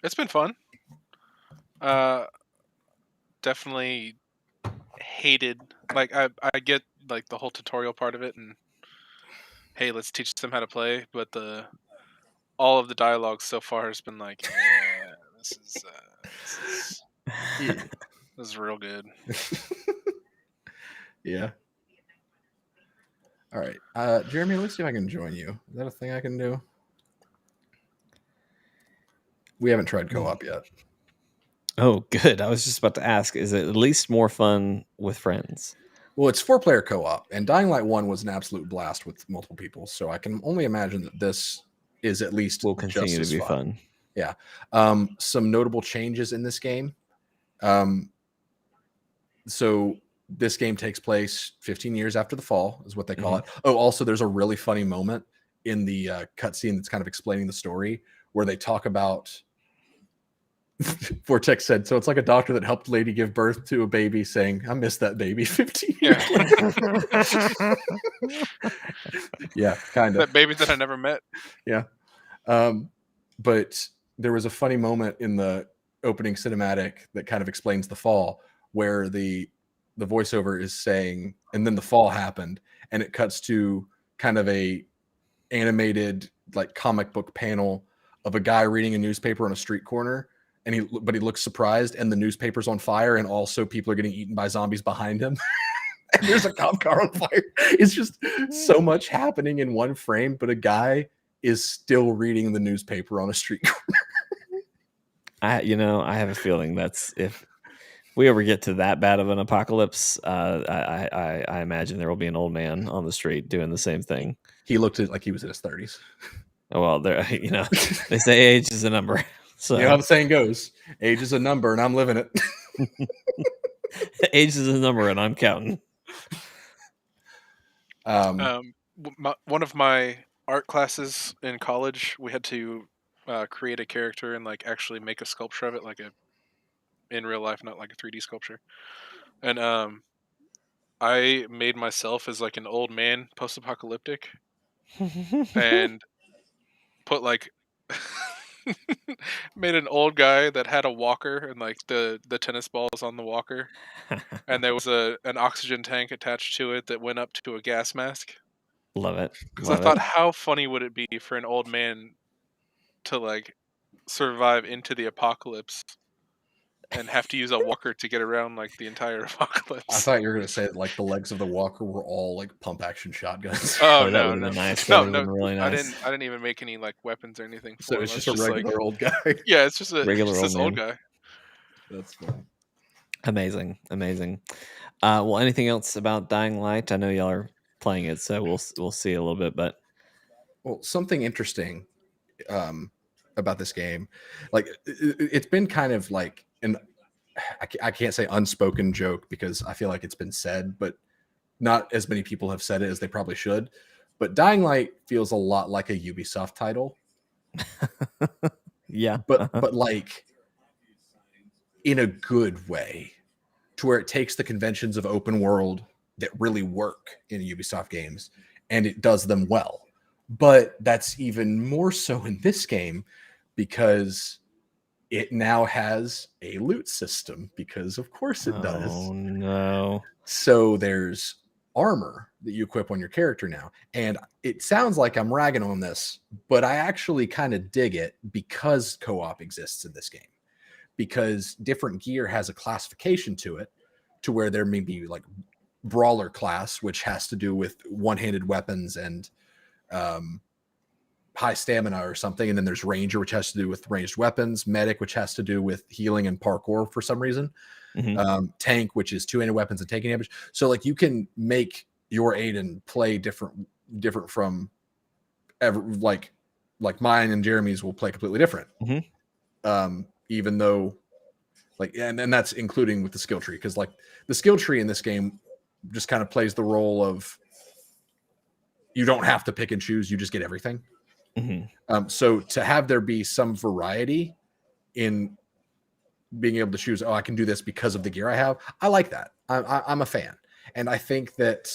It's been fun. Definitely hated. Like I get like the whole tutorial part of it, and hey, let's teach them how to play. But all of the dialogue so far has been like, this is real good. Yeah. All right, Jeremy, let's see if I can join you. Is that a thing I can do? We haven't tried co-op yet. Oh, good. I was just about to ask, is it at least more fun with friends? Well, it's 4-player co-op, and Dying Light 1 was an absolute blast with multiple people, so I can only imagine that this is at least will continue just to be as fun. Yeah. Some notable changes in this game. So this game takes place 15 years after the fall, is what they call it. Oh, also, there's a really funny moment in the cutscene that's kind of explaining the story where they talk about Vortex said, so it's like a doctor that helped a lady give birth to a baby saying, I missed that baby 15 years. Yeah, kind of. That baby that I never met. Yeah. But there was a funny moment in the opening cinematic that kind of explains the fall, where the voiceover is saying, and then the fall happened, and it cuts to kind of a animated like comic book panel of a guy reading a newspaper on a street corner, and he looks surprised, and the newspaper's on fire, and also people are getting eaten by zombies behind him. And there's a cop car on fire. It's just so much happening in one frame, but a guy is still reading the newspaper on a street corner. I have a feeling that's if we ever get to that bad of an apocalypse, I imagine there will be an old man on the street doing the same thing. He looked like he was in his 30s. Oh, well, they say age is a number. So you know how the saying goes, age is a number, and I'm living it. Age is a number, and I'm counting. One of my art classes in college, we had to create a character and like actually make a sculpture of it, like in real life, not like a 3D sculpture. And I made myself as like an old man, post-apocalyptic, and put like made an old guy that had a walker and like the tennis balls on the walker, and there was an oxygen tank attached to it that went up to a gas mask. Love it. Because I thought, how funny would it be for an old man to like survive into the apocalypse and have to use a walker to get around like the entire apocalypse? I thought you were going to say that like the legs of the walker were all like pump action shotguns. Oh, that no, would have no. been nice. No, really nice. I didn't even make any like weapons or anything. So it's just a regular old guy. Yeah, it's just regular old guy. That's funny. Amazing. Well, anything else about Dying Light? I know y'all are playing it, so we'll see a little bit. But well, something interesting about this game. Like it's been kind of like I can't say unspoken joke because I feel like it's been said, but not as many people have said it as they probably should. But Dying Light feels a lot like a Ubisoft title. Yeah. But like in a good way, to where it takes the conventions of open world that really work in Ubisoft games and it does them well. But that's even more so in this game because it now has a loot system, because of course it does. Oh no. So there's armor that you equip on your character now. And it sounds like I'm ragging on this, but I actually kind of dig it because co-op exists in this game. Because different gear has a classification to it, to where there may be like brawler class, which has to do with one-handed weapons and high stamina or something, and then there's ranger, which has to do with ranged weapons, medic, which has to do with healing and parkour for some reason, tank, which is two-handed weapons and taking damage. So like you can make your Aiden play different from like mine and Jeremy's will play completely different. Even though like, and that's including with the skill tree, because like the skill tree in this game just kind of plays the role of you don't have to pick and choose, you just get everything. So to have there be some variety in being able to choose, I can do this because of the gear I have, I like that. I'm a fan, and I think that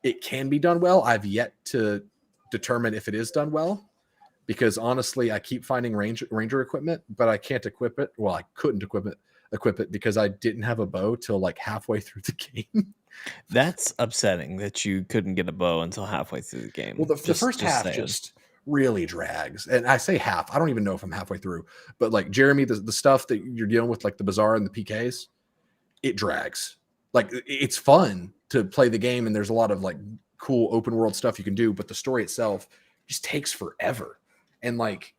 it can be done well. I've yet to determine if it is done well, because honestly, I keep finding ranger equipment, but I can't equip it. Well, I couldn't equip it because I didn't have a bow till like halfway through the game. That's upsetting that you couldn't get a bow until halfway through the game. Well, the first half just really drags. And I say half. I don't even know if I'm halfway through. But like Jeremy, the stuff that you're dealing with, like the Bazaar and the PKs, it drags. Like it's fun to play the game, and there's a lot of like cool open world stuff you can do, but the story itself just takes forever. And like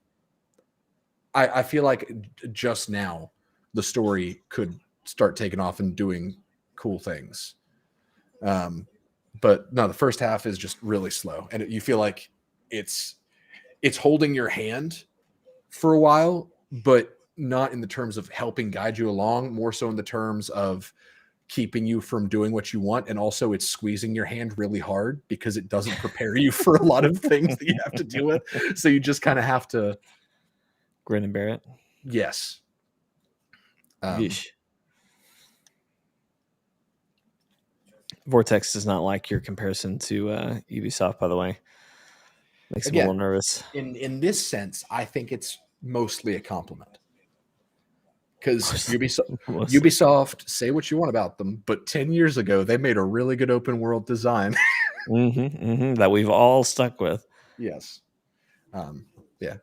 I feel like just now the story could start taking off and doing cool things. But no, the first half is just really slow, and you feel like it's holding your hand for a while, but not in the terms of helping guide you along, more so in the terms of keeping you from doing what you want. And also it's squeezing your hand really hard because it doesn't prepare you for a lot of things that you have to deal with. So you just kind of have to grin and bear it. Yes. Vortex does not like your comparison to Ubisoft, by the way. Makes him a little nervous. In this sense, I think it's mostly a compliment. Because Ubisoft, say what you want about them, but 10 years ago, they made a really good open world design. That we've all stuck with. Yes. Yeah.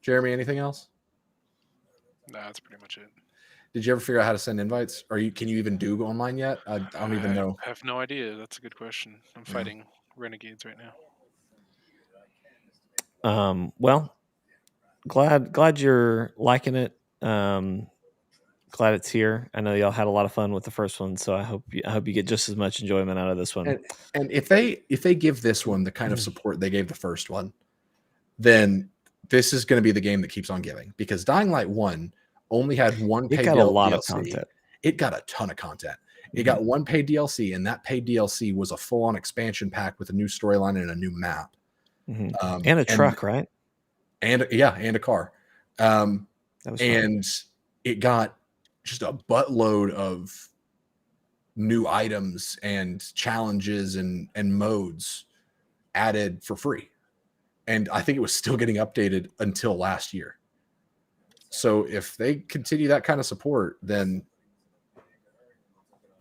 Jeremy, anything else? No, that's pretty much it. Did you ever figure out how to send invites? Can you even do online yet? I don't even know. I have no idea. That's a good question. I'm fighting renegades right now. Well, glad you're liking it. Glad it's here. I know y'all had a lot of fun with the first one, so I hope you get just as much enjoyment out of this one. And if they give this one the kind of support they gave the first one, then this is going to be the game that keeps on giving. Because Dying Light 1 only had one paid DLC. It got a lot of content. It got a ton of content. It got one paid DLC, and that paid DLC was a full-on expansion pack with a new storyline and a new map. And a truck, right? And a car. And it got just a buttload of new items and challenges and modes added for free. And I think it was still getting updated until last year. So if they continue that kind of support, then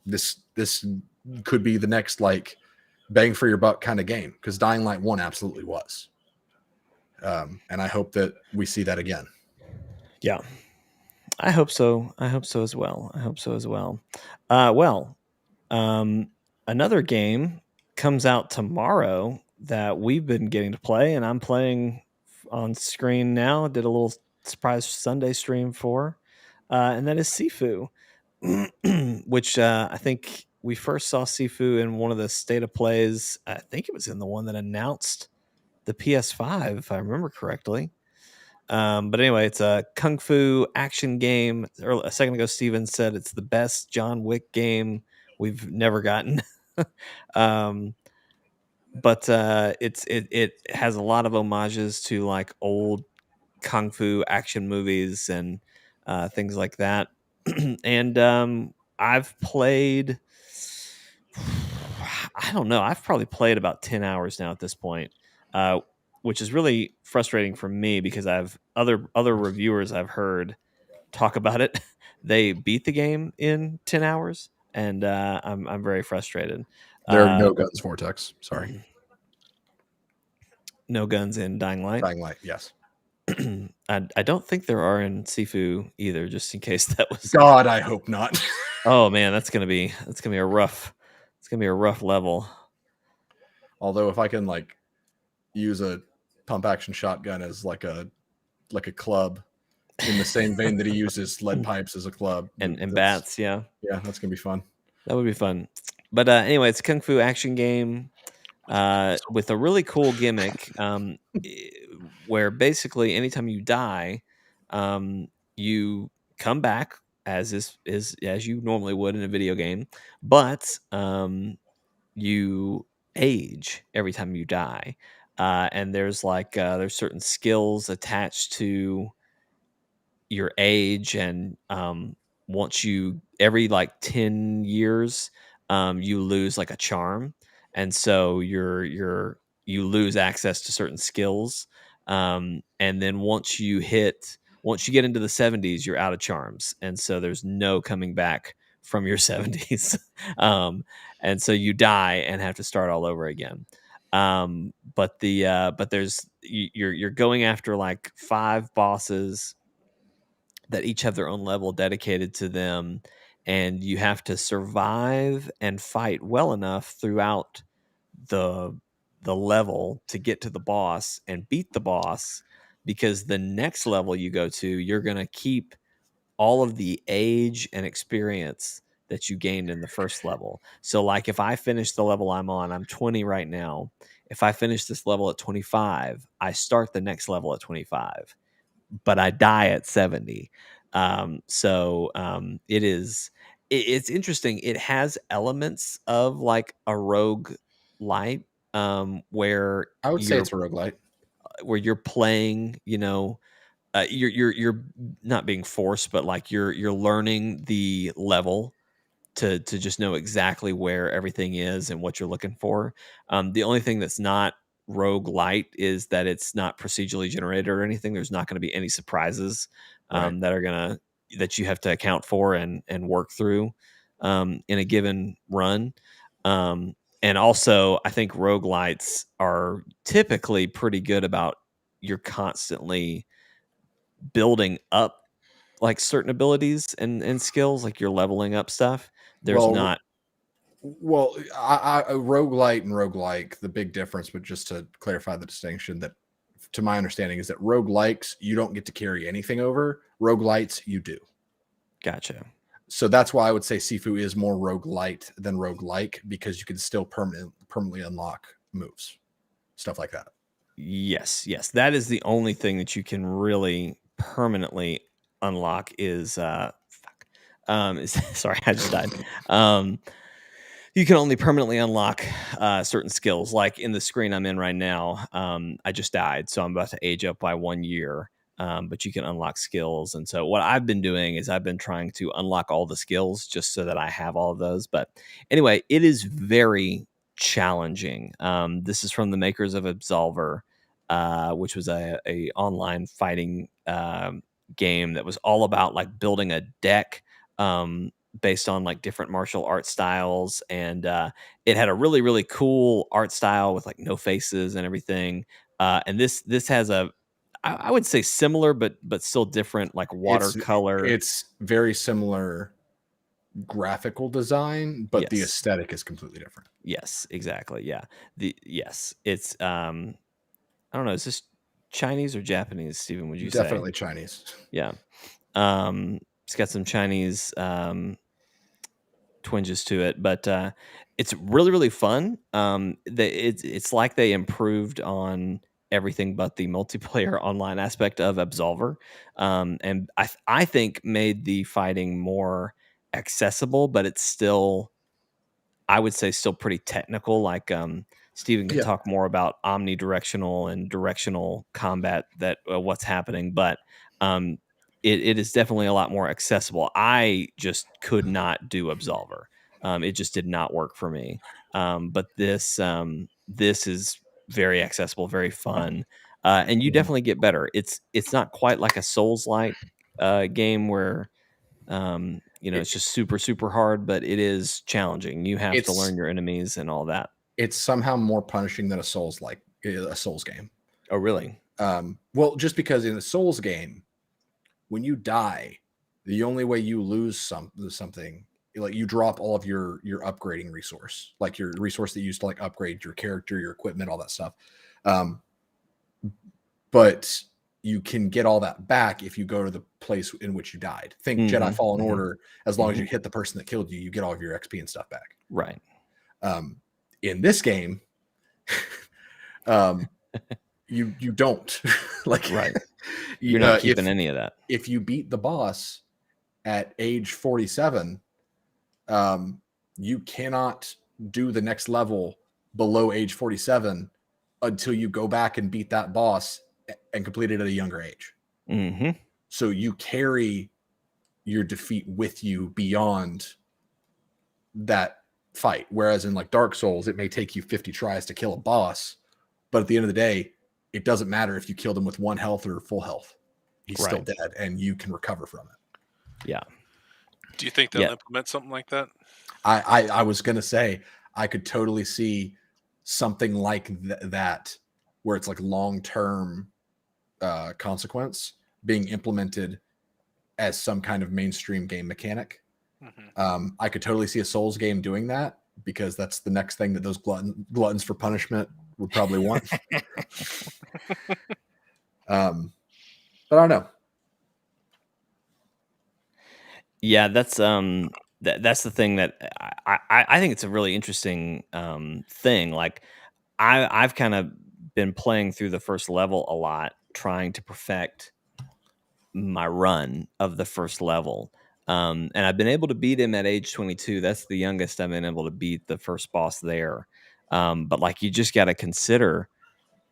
this could be the next like bang for your buck kind of game, because Dying Light 1 absolutely was. And I hope that we see that again. Yeah. I hope so. I hope so as well. Another game comes out tomorrow that we've been getting to play, and I'm playing on screen now. Did a little surprise Sunday stream for, and that is Sifu, which I think we first saw Sifu in one of the state of plays. I think it was in the one that announced the PS5, if I remember correctly. But anyway, it's a kung fu action game. A second ago, Steven said it's the best John Wick game we've never gotten. um, but it has a lot of homages to like old kung fu action movies and things like that. And I've played. I don't know. I've probably played about 10 hours now at this point, uh, which is really frustrating for me because I've other reviewers I've heard talk about it. They beat the game in 10 hours, and I'm very frustrated. There are no guns, Vortex. Sorry. No guns in Dying Light. Dying Light, yes. I don't think there are in Sifu either. Just in case that was. God, I hope not. Oh man, that's gonna be a rough. It's gonna be a rough level. Although if I can like use a pump action shotgun as like a club, in the same vein that he uses lead pipes as a club and bats, yeah, that's gonna be fun. That would be fun. But anyway, it's a kung fu action game with a really cool gimmick where basically anytime you die, you come back as as you normally would in a video game, but you age every time you die. And there's there's certain skills attached to your age, and once you every like 10 years you lose like a charm, and so you lose access to certain skills, and then once you get into the 70s you're out of charms, and so there's no coming back from your 70s. And so you die and have to start all over again. But there's you're going after like 5 bosses that each have their own level dedicated to them, and you have to survive and fight well enough throughout the level to get to the boss and beat the boss, because the next level you go to, you're going to keep all of the age and experience that you gained in the first level. So like if I finish the level I'm on, I'm 20 right now. If I finish this level at 25, I start the next level at 25, but I die at 70. It's interesting. It has elements of like a rogue light, where I would say it's a roguelite. where you're playing, you're not being forced, but like you're learning the level to just know exactly where everything is and what you're looking for. The only thing that's not rogue light is that it's not procedurally generated or anything. There's not going to be any surprises Right. that you have to account for and work through in a given run. And also, I think roguelites are typically pretty good about you're constantly building up like certain abilities and skills, like you're leveling up stuff. There's not. Well, a roguelite and roguelike, the big difference, but just to clarify the distinction, that to my understanding is that roguelikes, you don't get to carry anything over. Roguelites, you do. Gotcha. So that's why I would say Sifu is more roguelite than roguelike, because you can still permanently unlock moves, stuff like that. Yes. That is the only thing that you can really permanently unlock is sorry, I just died. You can only permanently unlock certain skills. Like in the screen I'm in right now, I just died, so I'm about to age up by 1 year. But you can unlock skills. And so what I've been doing is I've been trying to unlock all the skills just so that I have all of those. But anyway, it is very challenging. This is from the makers of Absolver, which was a online fighting game that was all about like building a deck based on like different martial art styles. And it had a really, really cool art style with like no faces and everything. And this has I would say similar, but still different, like watercolor. It's very similar graphical design, but the aesthetic is completely different. Yes, exactly. Yeah. It's I don't know, is this Chinese or Japanese, Stephen, would you say? Definitely Chinese. Yeah. It's got some Chinese twinges to it, but it's really, really fun. It's like they improved on everything but the multiplayer online aspect of Absolver, and I think made the fighting more accessible, but it's still, I would say, still pretty technical. Like Steven can Yeah. talk more about omnidirectional and directional combat, that what's happening, but it is definitely a lot more accessible. I just could not do Absolver. It just did not work for me. But this is very accessible, very fun, and you definitely get better. It's not quite like a Souls-like game where it's just super, super hard, but it is challenging. You have to learn your enemies and all that. It's somehow more punishing than a Souls game. Oh, really? Well, just because in a Souls game, when you die, the only way you lose something, like you drop all of your upgrading resource, like your resource that you used to like upgrade your character, your equipment, all that stuff. But you can get all that back if you go to the place in which you died. Think Jedi Fallen Order. As long as you hit the person that killed you, you get all of your XP and stuff back. Right. In this game, you don't like. Right. You're not keeping any of that. If you beat the boss at age 47, you cannot do the next level below age 47 until you go back and beat that boss and complete it at a younger age. Mm-hmm. So you carry your defeat with you beyond that fight. Whereas in like Dark Souls, it may take you 50 tries to kill a boss, but at the end of the day, it doesn't matter if you killed him with 1 health or full health. He's still dead, and you can recover from it. Yeah. Do you think they'll implement something like that? I was going to say, I could totally see something like that, where it's like long-term consequence being implemented as some kind of mainstream game mechanic. I could totally see a Souls game doing that, because that's the next thing that those gluttons for punishment would probably want. But I don't know. Yeah, that's that's the thing that I think it's a really interesting thing. Like I've kind of been playing through the first level a lot, trying to perfect my run of the first level. And I've been able to beat him at age 22. That's the youngest I've been able to beat the first boss there. But like, you just got to consider,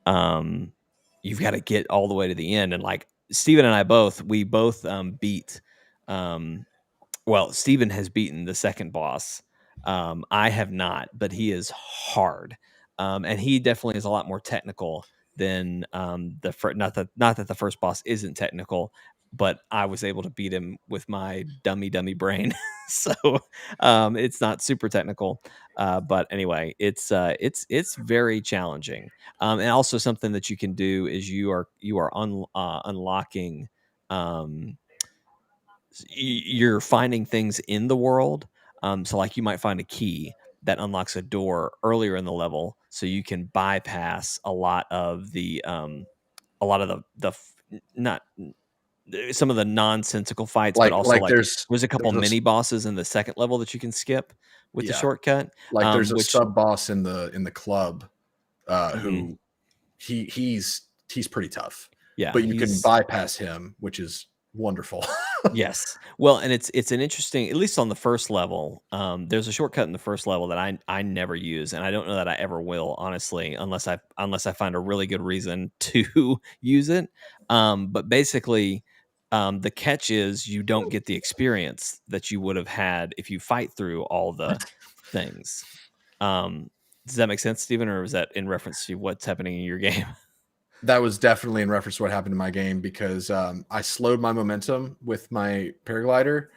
you've got to get all the way to the end. And like Steven and I both beat, well, Steven has beaten the second boss. I have not, but he is hard. And he definitely is a lot more technical than the first. Not that the first boss isn't technical, but I was able to beat him with my dummy brain. So it's not super technical. But anyway, it's very challenging. And also something that you can do is you are unlocking. You're finding things in the world. So like you might find a key that unlocks a door earlier in the level, so you can bypass a lot of the not some of the nonsensical fights, but also like there's a couple mini bosses in the second level that you can skip with the shortcut. Like there's a sub boss in the club who he's pretty tough. Yeah, but you can bypass him, which is wonderful. Yes. Well, and it's an interesting, at least on the first level, there's a shortcut in the first level that I never use, and I don't know that I ever will, honestly, unless I find a really good reason to use it. But basically, the catch is you don't get the experience that you would have had if you fight through all the things. Does that make sense, Stephen, or was that in reference to what's happening in your game? That was definitely in reference to what happened in my game, because I slowed my momentum with my paraglider,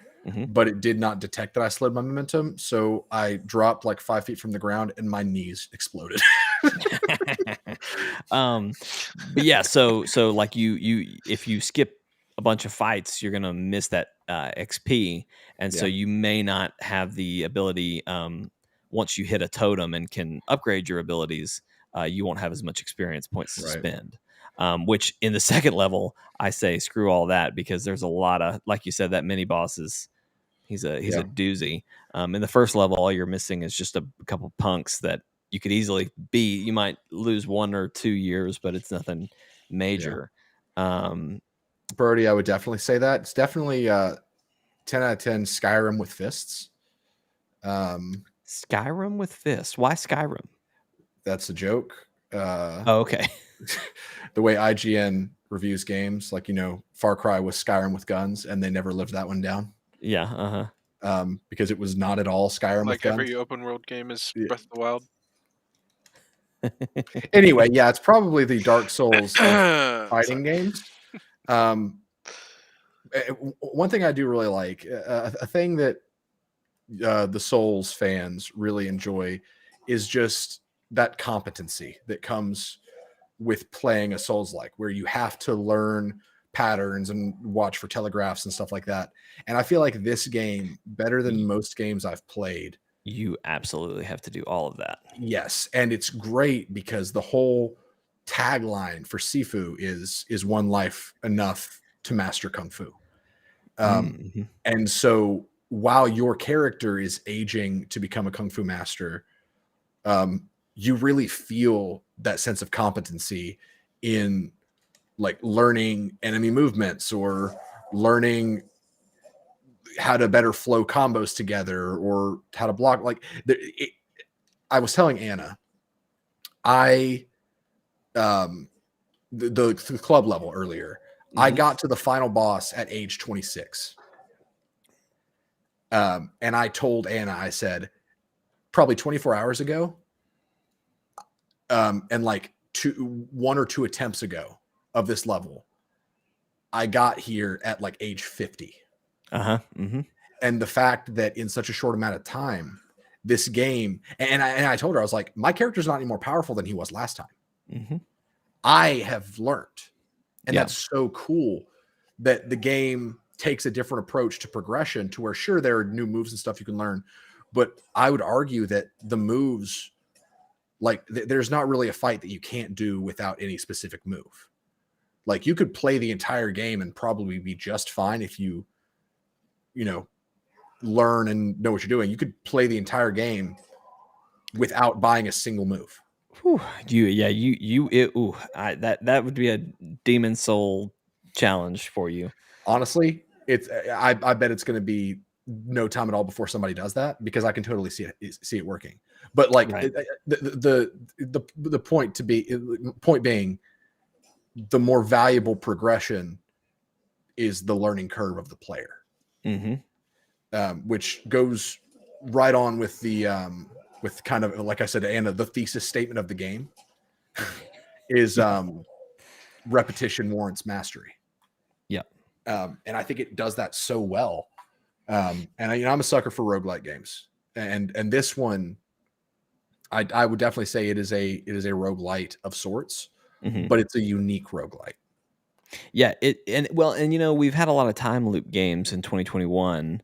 but it did not detect that I slowed my momentum. So I dropped like 5 feet from the ground and my knees exploded. But yeah, so like you if you skip a bunch of fights, you're gonna miss that XP, and so you may not have the ability. Once you hit a totem and can upgrade your abilities, you won't have as much experience points to spend. Which in the second level, I say screw all that, because there's a lot of, like you said, that mini boss is he's a doozy. In the first level, all you're missing is just a couple punks that you could easily beat. You might lose 1 or 2 years, but it's nothing major. Brody, I would definitely say that. It's definitely 10 out of 10 Skyrim with fists. Skyrim with fists. Why Skyrim? That's a joke. Oh, okay. The way IGN reviews games, like, Far Cry was Skyrim with guns, and they never lived that one down. Yeah, because it was not at all Skyrim with guns. Like every open world game is Breath of the Wild. Anyway, yeah, it's probably the Dark Souls of fighting games. One thing I do really like, a thing that the Souls fans really enjoy, is just that competency that comes with playing a Souls-like, where you have to learn patterns and watch for telegraphs and stuff like that. And I feel like this game, better than most games I've played, you absolutely have to do all of that. Yes, and it's great because the whole tagline for Sifu is one life enough to master Kung Fu. And so while your character is aging to become a Kung Fu master, you really feel that sense of competency in like learning enemy movements or learning how to better flow combos together or how to block. Like I was telling Anna, the club level earlier, I got to the final boss at age 26. And I told Anna, I said, probably 24 hours ago, and like 1 or 2 attempts ago of this level, I got here at like age 50. And the fact that in such a short amount of time, this game, and I told her, I was like, my character's not any more powerful than he was last time. I have learned. And that's so cool that the game takes a different approach to progression, to where, sure, there are new moves and stuff you can learn, but I would argue that the moves, like there's not really a fight that you can't do without any specific move. Like you could play the entire game and probably be just fine if you learn and know what you're doing. You could play the entire game without buying a single move. That would be a Demon Soul challenge for you. Honestly, I bet it's going to be no time at all before somebody does that, because I can totally see it working. But like right. the point being, the more valuable progression is the learning curve of the player, which goes right on with the with kind of, like I said to Anna, the thesis statement of the game is repetition warrants mastery. And I think it does that so well. And I'm a sucker for roguelike games, and this one, I would definitely say it is a roguelite of sorts, but it's a unique roguelite. Yeah, we've had a lot of time loop games in 2021.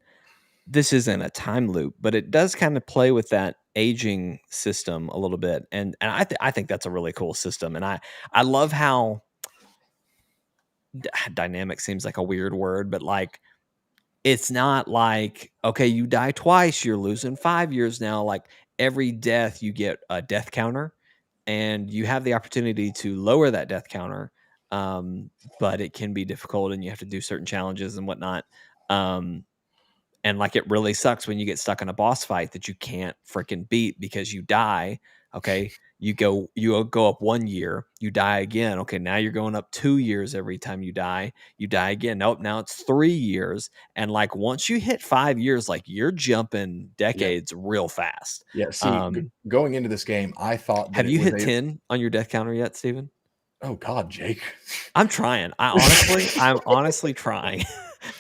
This isn't a time loop, but it does kind of play with that aging system a little bit, and I think that's a really cool system, and I love how dynamic seems like a weird word, but like it's not like, okay, you die twice, you're losing 5 years now. Like every death you get a death counter, and you have the opportunity to lower that death counter, but it can be difficult, and you have to do certain challenges and whatnot. And like it really sucks when you get stuck in a boss fight that you can't freaking beat because you die. Okay, you go up 1 year, you die again. Okay, now you're going up 2 years every time you die again. Nope, now it's 3 years. And like once you hit 5 years, like you're jumping decades real fast. Yeah. See, going into this game, I thought that have you hit 10 on your death counter yet, Steven? Oh God, Jake. I'm trying. I'm honestly trying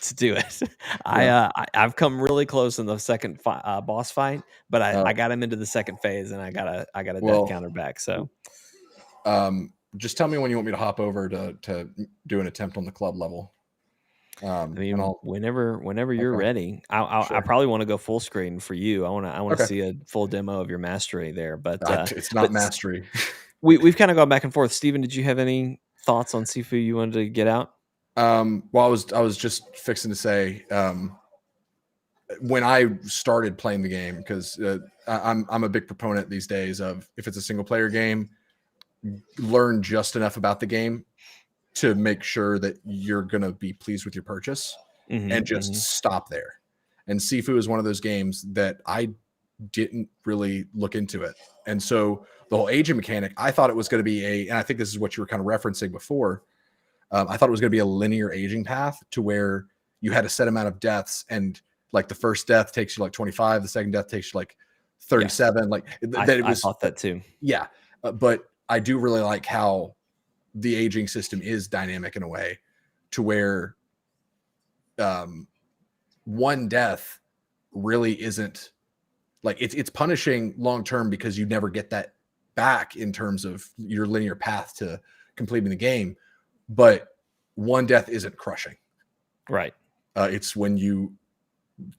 to do it. I've come really close in the second boss fight, but I got him into the second phase, and I got a death counter back. So, just tell me when you want me to hop over to do an attempt on the club level. Whenever you're ready. I probably want to go full screen for you. I want to see a full demo of your mastery there, but it's not mastery. We've kind of gone back and forth. Steven, did you have any thoughts on Sifu you wanted to get out? Well, I was just fixing to say, when I started playing the game, because I'm a big proponent these days of, if it's a single player game, learn just enough about the game to make sure that you're going to be pleased with your purchase, and just stop there. And Sifu is one of those games that I didn't really look into it. And so the whole aging mechanic, I thought it was going to be and I think this is what you were kind of referencing before. I thought it was going to be a linear aging path to where you had a set amount of deaths, and like the first death takes you like 25, the second death takes you like 37. Yes. Like I thought that too. Yeah. But I do really like how the aging system is dynamic in a way to where one death really isn't like, it's punishing long term, because you never get that back in terms of your linear path to completing the game. But one death isn't crushing. Right. It's when you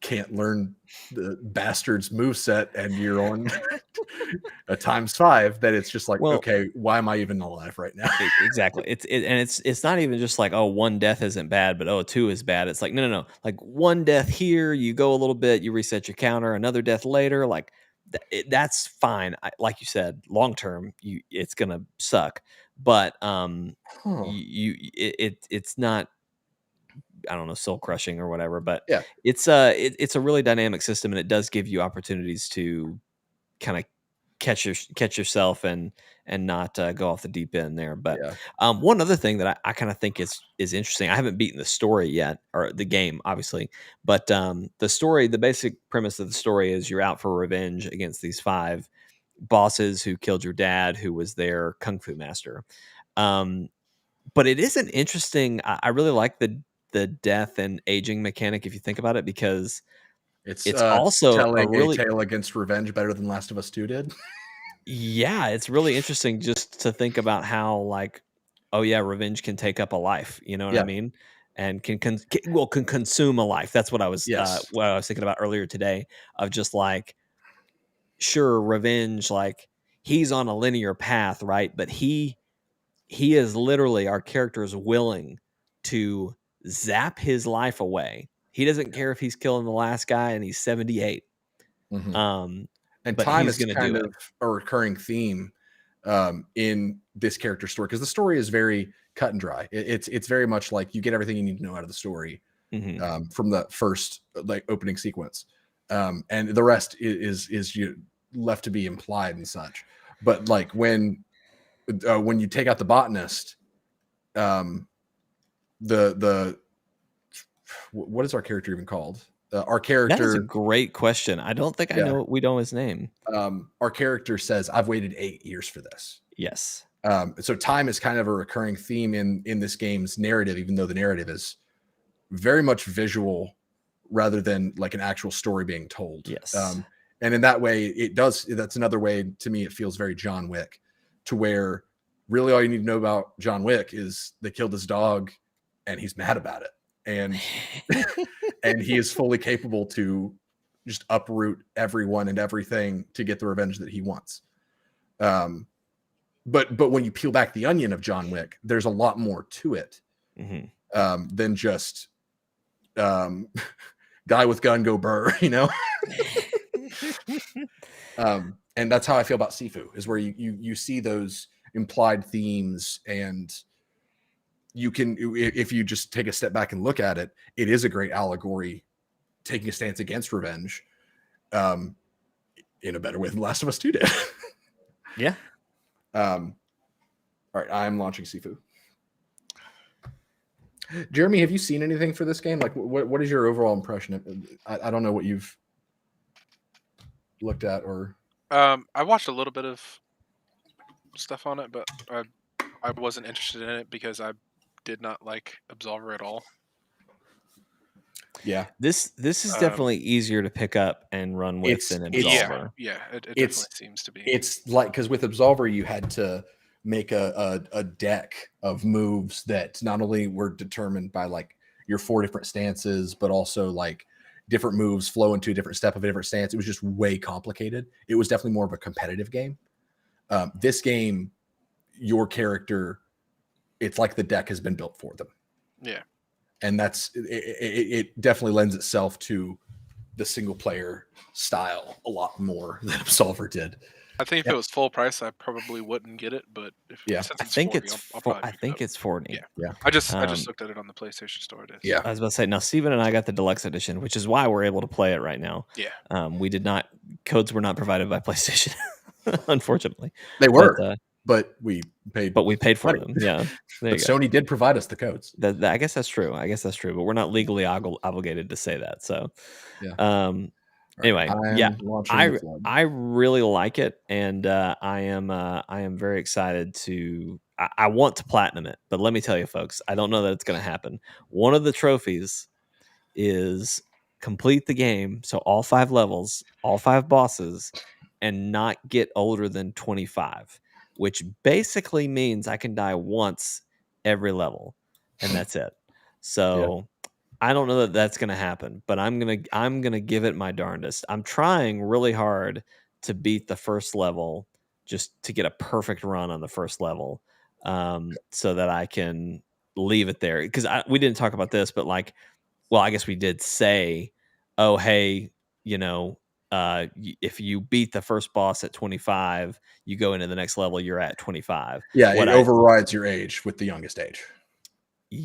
can't learn the bastard's moveset and you're on a ×5 that it's just like, okay, why am I even alive right now? Exactly. It's not even just like, oh, one death isn't bad, but oh, two is bad. It's like, no. Like one death here, you go a little bit, you reset your counter, another death later. Like that's fine. Like you said, long term, it's gonna suck. But it's not, I don't know, soul crushing or whatever, but yeah, it's a really dynamic system, and it does give you opportunities to kind of catch yourself and not go off the deep end there. But one other thing that I kind of think is interesting, I haven't beaten the story yet, or the game obviously, but the basic premise of the story is you're out for revenge against these 5 bosses who killed your dad, who was their kung fu master. But it is an interesting, I really like the death and aging mechanic, if you think about it, because it's also telling a tale against revenge better than Last of Us 2 did. Yeah, it's really interesting just to think about how, like, oh yeah, revenge can take up a life. You know what I mean? And can consume a life. That's what I was thinking about earlier today. Of just like, sure, revenge, like he's on a linear path, right? But he is literally, our character is willing to zap his life away. He doesn't care if he's killing the last guy and he's 78. And but time he's is going to kind do of a recurring theme in this character story, because the story is very cut and dry. It's very much like you get everything you need to know out of the story from the first like opening sequence, and the rest is you left to be implied and such. But like when you take out the botanist, the what is our character even called? Our character. That is a great question. I don't think I know. We know his name. Our character says, "I've waited 8 years for this." Yes. So time is kind of a recurring theme in this game's narrative, even though the narrative is very much visual rather than like an actual story being told. Yes. And in that way, that's another way to me, it feels very John Wick, to where really all you need to know about John Wick is they killed his dog and he's mad about it. And and he is fully capable to just uproot everyone and everything to get the revenge that he wants. But when you peel back the onion of John Wick, there's a lot more to it than just guy with gun go burr, you know. And that's how I feel about Sifu, is where you see those implied themes, and you can, if you just take a step back and look at it, it is a great allegory taking a stance against revenge in a better way than Last of Us 2 did. Yeah. All right, I'm launching Sifu. Jeremy, have you seen anything for this game? Like, what is your overall impression? I don't know what you've looked at or. I watched a little bit of stuff on it, but I wasn't interested in it because I did not like Absolver at all. Yeah, this is definitely easier to pick up and run with than Absolver. Yeah, it definitely seems to be. It's like, because with Absolver you had to make a deck of moves that not only were determined by like your 4 different stances, but also like different moves flow into a different step of a different stance. It was just way complicated. It was definitely more of a competitive game. This game, your character, it's like the deck has been built for them. Yeah. And it definitely lends itself to the single player style a lot more than Absolver did. I think if it was full price, I probably wouldn't get it. But since I it's think 40, it's I'll probably I pick it think up. it's 40. Yeah. Yeah. I just looked at it on the PlayStation Store. It is. Yeah. I was about to say, now Steven and I got the deluxe edition, which is why we're able to play it right now. Yeah. We did not, codes were not provided by PlayStation, unfortunately. They were, but we paid. But we paid for money. them. Yeah. But Sony did provide us the codes. I guess that's true. But we're not legally obligated to say that. So, yeah. Anyway, I really like it, and I am very excited to. I want to platinum it, but let me tell you, folks, I don't know that it's going to happen. One of the trophies is complete the game, so all 5 levels, all 5 bosses, and not get older than 25, which basically means I can die once every level, and that's it. So. I don't know that that's going to happen, but I'm going to give it my darndest. I'm trying really hard to beat the first level, just to get a perfect run on the first level, so that I can leave it there. Because we didn't talk about this, but I guess we did say, oh, hey, if you beat the first boss at 25, you go into the next level, you're at 25. Yeah, it overrides your age with the youngest age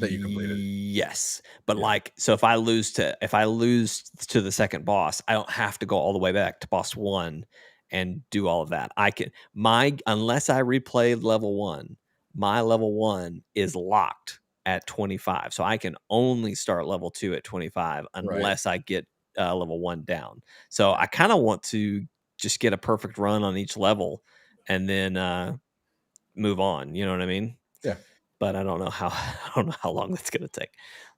that you completed. Yes, but so if I lose to the second boss, I don't have to go all the way back to boss 1 and do all of that. I can unless I replay level 1, my level 1 is locked at 25, so I can only start level 2 at 25 unless I get level 1 down. So I kind of want to just get a perfect run on each level and then move on. You know what I mean? Yeah. But I don't know how long that's going to take.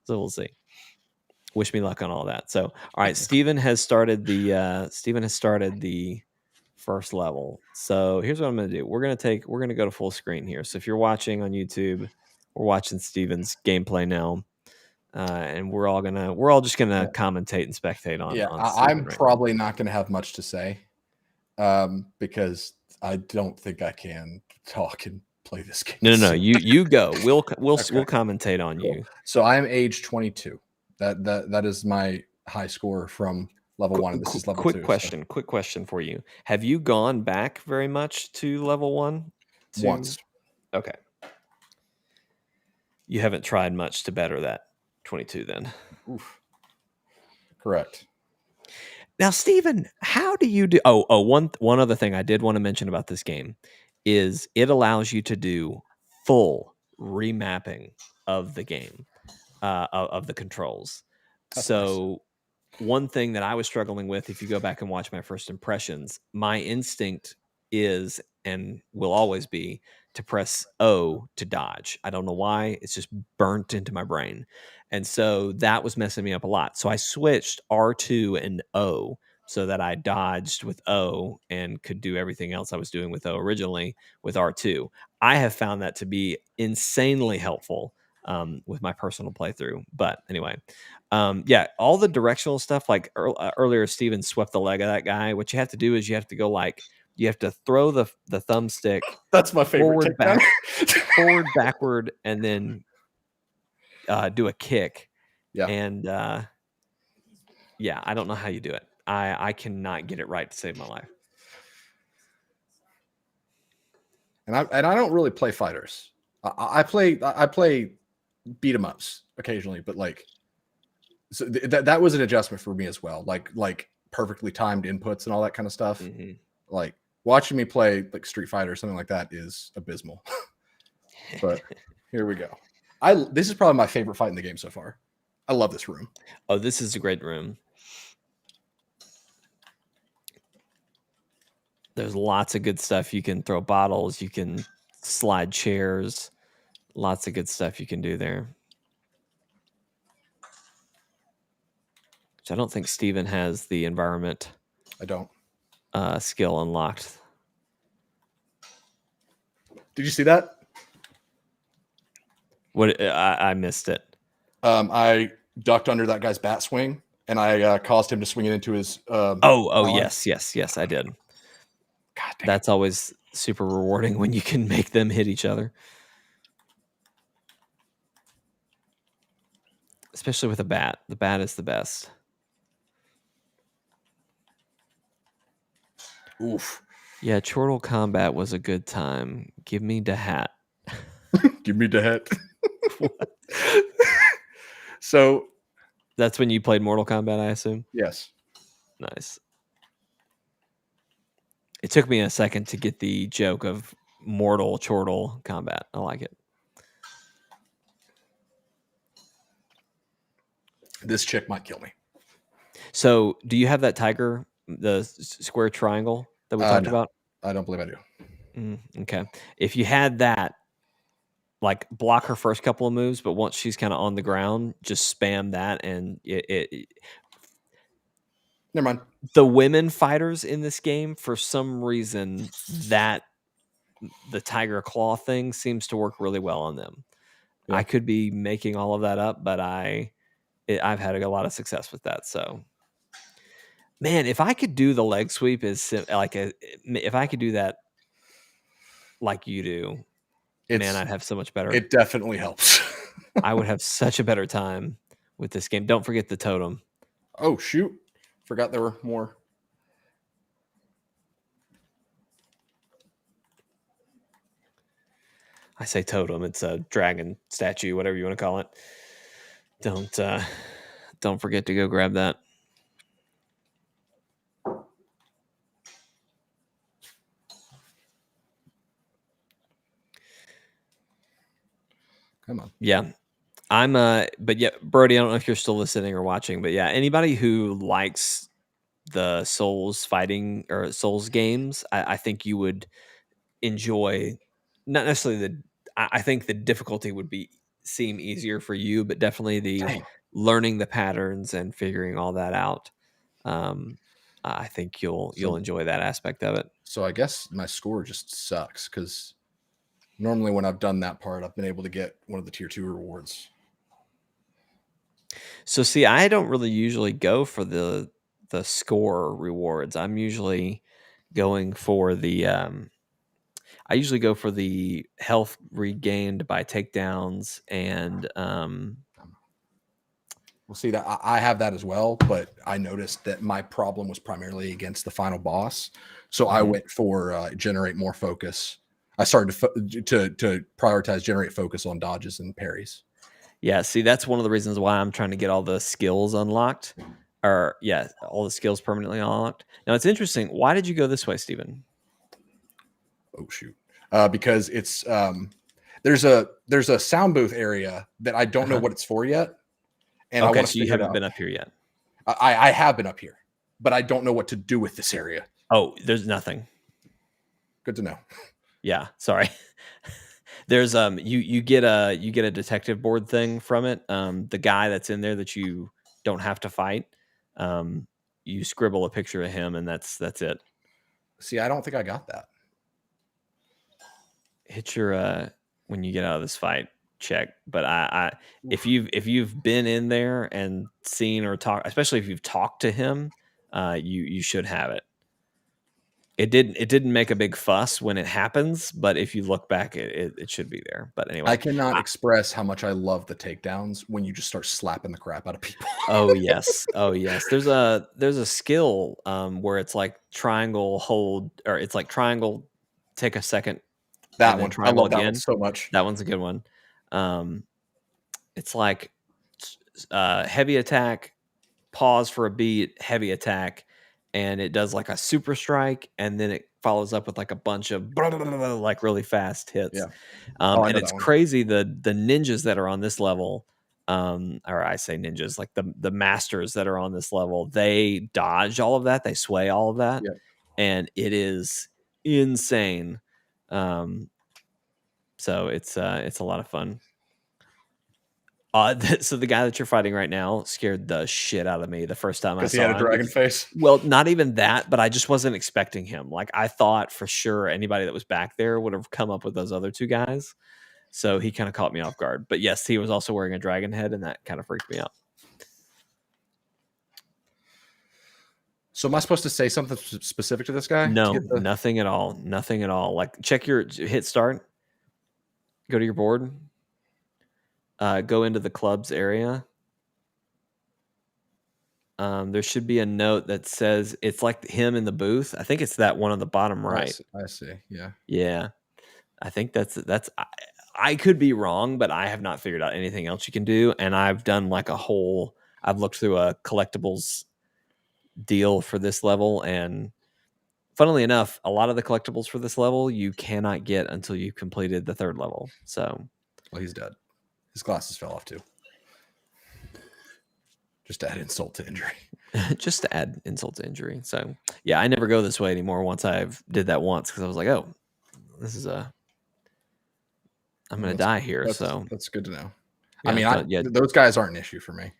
So we'll see. Wish me luck on all that. So, all right, Steven has started the first level. So here's what I'm going to do. We're going to go to full screen here. So if you're watching on YouTube, we're watching Steven's gameplay now. And we're all just going to commentate and spectate on. Yeah, on Steven I'm probably not going to have much to say because I don't think I can talk and play this game. No. You go. We'll commentate on you. So I'm age 22. That is my high score from level 1. And this is level 2. Quick question for you. Have you gone back very much to level 1? Once. Okay. You haven't tried much to better that 22 then. Oof. Correct. Now, Steven, how do you do? One other thing I did want to mention about this game is it allows you to do full remapping of the game, of the controls. That's so nice. One thing that I was struggling with, if you go back and watch my first impressions, my instinct is and will always be to press O to dodge. I don't know why. It's just burnt into my brain. And so that was messing me up a lot. So I switched R2 and O so that I dodged with O and could do everything else I was doing with O originally with R2. I have found that to be insanely helpful with my personal playthrough. But anyway, all the directional stuff, like earlier, Steven swept the leg of that guy. What you have to do is you have to go you have to throw the thumbstick. That's my favorite. Forward, backward, and then do a kick. Yeah. And I don't know how you do it. I cannot get it right to save my life. And I don't really play fighters. I play beat 'em ups occasionally, but so that was an adjustment for me as well. Like perfectly timed inputs and all that kind of stuff. Mm-hmm. Like watching me play like Street Fighter or something like that is abysmal. But here we go. This is probably my favorite fight in the game so far. I love this room. Oh, this is a great room. There's lots of good stuff. You can throw bottles. You can slide chairs. Lots of good stuff you can do there. Which I don't think Steven has the environment. I don't. Skill unlocked. Did you see that? What? I missed it. I ducked under that guy's bat swing, and I caused him to swing it into his. Yes, I did. God dang. That's always super rewarding when you can make them hit each other. Especially with a bat. The bat is the best. Oof. Yeah, Chortle Combat was a good time. Give me the hat. Give me the hat. What? So That's when you played Mortal Kombat, I assume? yes. Nice. It took me a second to get the joke of Mortal Chortle Combat. I like it. This chick might kill me. So, do you have that tiger, the square triangle that we talked No. about? I don't believe I do. Okay. If you had that, like block her first couple of moves, but once she's kind of on the ground, just spam that, and Never mind. the women fighters in this game, for some reason, that the tiger claw thing seems to work really well on them. Yeah. I could be making all of that up, but I've had a lot of success with that. So, man, if I could do the leg sweep if I could do that like you do, man, I'd have so much better. It definitely helps. I would have such a better time with this game. Don't forget the totem. Oh shoot! Forgot there were more. I say totem. It's a dragon statue, whatever you want to call it. Don't forget to go grab that. Come on. Yeah. But yeah, Brody, I don't know if you're still listening or watching, but yeah, anybody who likes the Souls fighting or Souls games, I think you would enjoy. Not necessarily I think the difficulty would seem easier for you, but definitely the learning the patterns and figuring all that out. I think you'll enjoy that aspect of it. So I guess my score just sucks because normally when I've done that part, I've been able to get one of the tier 2 rewards. So see, I don't really usually go for the score rewards. I'm usually going for the I usually go for the health regained by takedowns and We'll see that I have that as well, but I noticed that my problem was primarily against the final boss. So I went for generate more focus. I started to prioritize generate focus on dodges and parries. Yeah, see, that's one of the reasons why I'm trying to get all the skills unlocked. Or yeah, all the skills permanently unlocked. Now it's interesting. Why did you go this way, Steven? Oh shoot. Because it's there's a sound booth area that I don't know what it's for yet. And I Okay, want to so you haven't been up here yet. I have been up here, but I don't know what to do with this area. Oh, there's nothing. Good to know. Yeah, sorry. There's you get a detective board thing from it. The guy that's in there that you don't have to fight. You scribble a picture of him, and that's it. See, I don't think I got that. Hit your when you get out of this fight check. But if you've been in there and seen or talked, especially if you've talked to him, you should have it. It didn't make a big fuss when it happens, but if you look back, it should be there. But anyway, I cannot express how much I love the takedowns when you just start slapping the crap out of people. Oh yes. There's a skill where it's like triangle hold, or it's like triangle take a second. That one. I love that one so much. That one's a good one. It's like heavy attack, pause for a beat, heavy attack, and it does like a super strike, and then it follows up with like a bunch of like really fast hits. Yeah. And it's crazy the ninjas that are on this level, or I say ninjas, like the masters that are on this level, they dodge all of that, they sway all of that, and it is insane. So it's a lot of fun. So the guy that you're fighting right now scared the shit out of me the first time I saw him. Because he had a dragon face? Well, not even that, but I just wasn't expecting him. Like, I thought for sure anybody that was back there would have come up with those other two guys. So he kind of caught me off guard. But yes, he was also wearing a dragon head, and that kind of freaked me out. So am I supposed to say something specific to this guy? No, nothing at all. Nothing at all. Like, check your hit start. Go to your board. Go into the clubs area. There should be a note that says it's like him in the booth. I think it's that one on the bottom right. I see. Yeah. Yeah, I think that's. I could be wrong, but I have not figured out anything else you can do, and I've done like a whole. I've looked through a collectibles deal for this level, and funnily enough, a lot of the collectibles for this level you cannot get until you've completed the 3rd level. So, well, he's dead. His glasses fell off too. Just to add insult to injury. Just to add insult to injury. So, yeah, I never go this way anymore. Once I've did that once, because I was like, oh, this is I'm going to die here. So that's good to know. Yeah, I mean, those guys aren't an issue for me.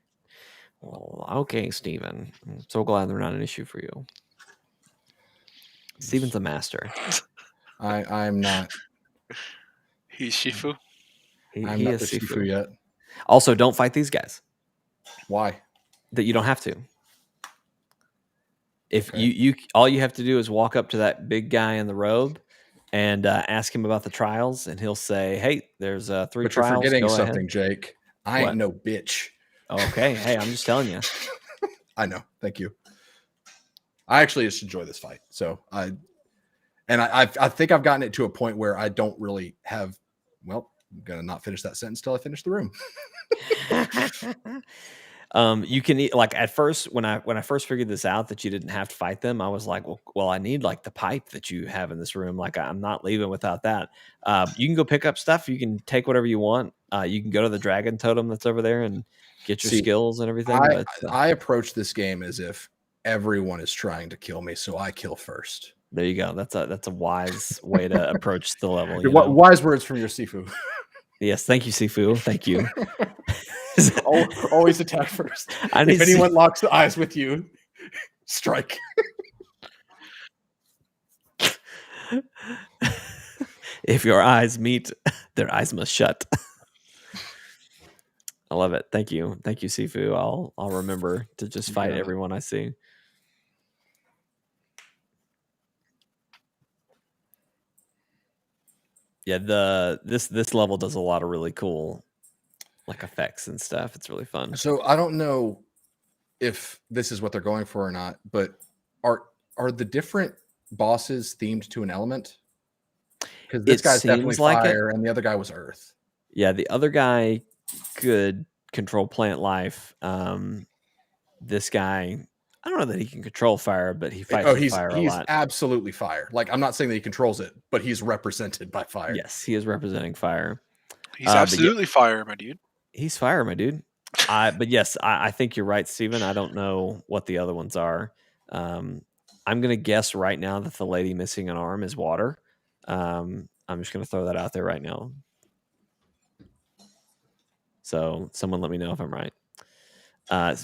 Well, okay, Steven. I'm so glad they're not an issue for you. Steven's a master. I'm not. He's Sifu. I'm not the Sifu yet. Also, don't fight these guys. Why? That you don't have to. If you all you have to do is walk up to that big guy in the robe and ask him about the trials, and he'll say, "Hey, there's 3 but trials." You're forgetting something, Jake. I What? ain't no bitch. Okay, hey, I'm just telling you. I know. Thank you. I actually just enjoy this fight. So I think I've gotten it to a point where I don't really have. Well, I'm gonna not finish that sentence till I finish the room. You can eat, like at first when I first figured this out that you didn't have to fight them, I was like, well, I need like the pipe that you have in this room. Like I'm not leaving without that. You can go pick up stuff. You can take whatever you want. You can go to the dragon totem that's over there and get your skills and everything. I approach this game as if everyone is trying to kill me, so I kill first. There you go. That's a wise way to approach the level. Wise words from your Sifu. Yes, thank you, Sifu. Thank you. Always attack first. If anyone locks eyes with you, strike. If your eyes meet, their eyes must shut. I love it. Thank you, Sifu. I'll remember to just fight everyone I see. Yeah, this level does a lot of really cool like effects and stuff. It's really fun. So I don't know if this is what they're going for or not, but are the different bosses themed to an element? Because this guy's definitely fire and the other guy was earth. Yeah, the other guy could control plant life. This guy, I don't know that he can control fire, but he fights with fire a lot. He's absolutely fire. Like I'm not saying that he controls it, but he's represented by fire. Yes, he is representing fire. He's absolutely fire, my dude. He's fire, my dude. But yes, I think you're right, Steven. I don't know what the other ones are. I'm going to guess right now that the lady missing an arm is water. I'm just going to throw that out there right now. So someone let me know if I'm right.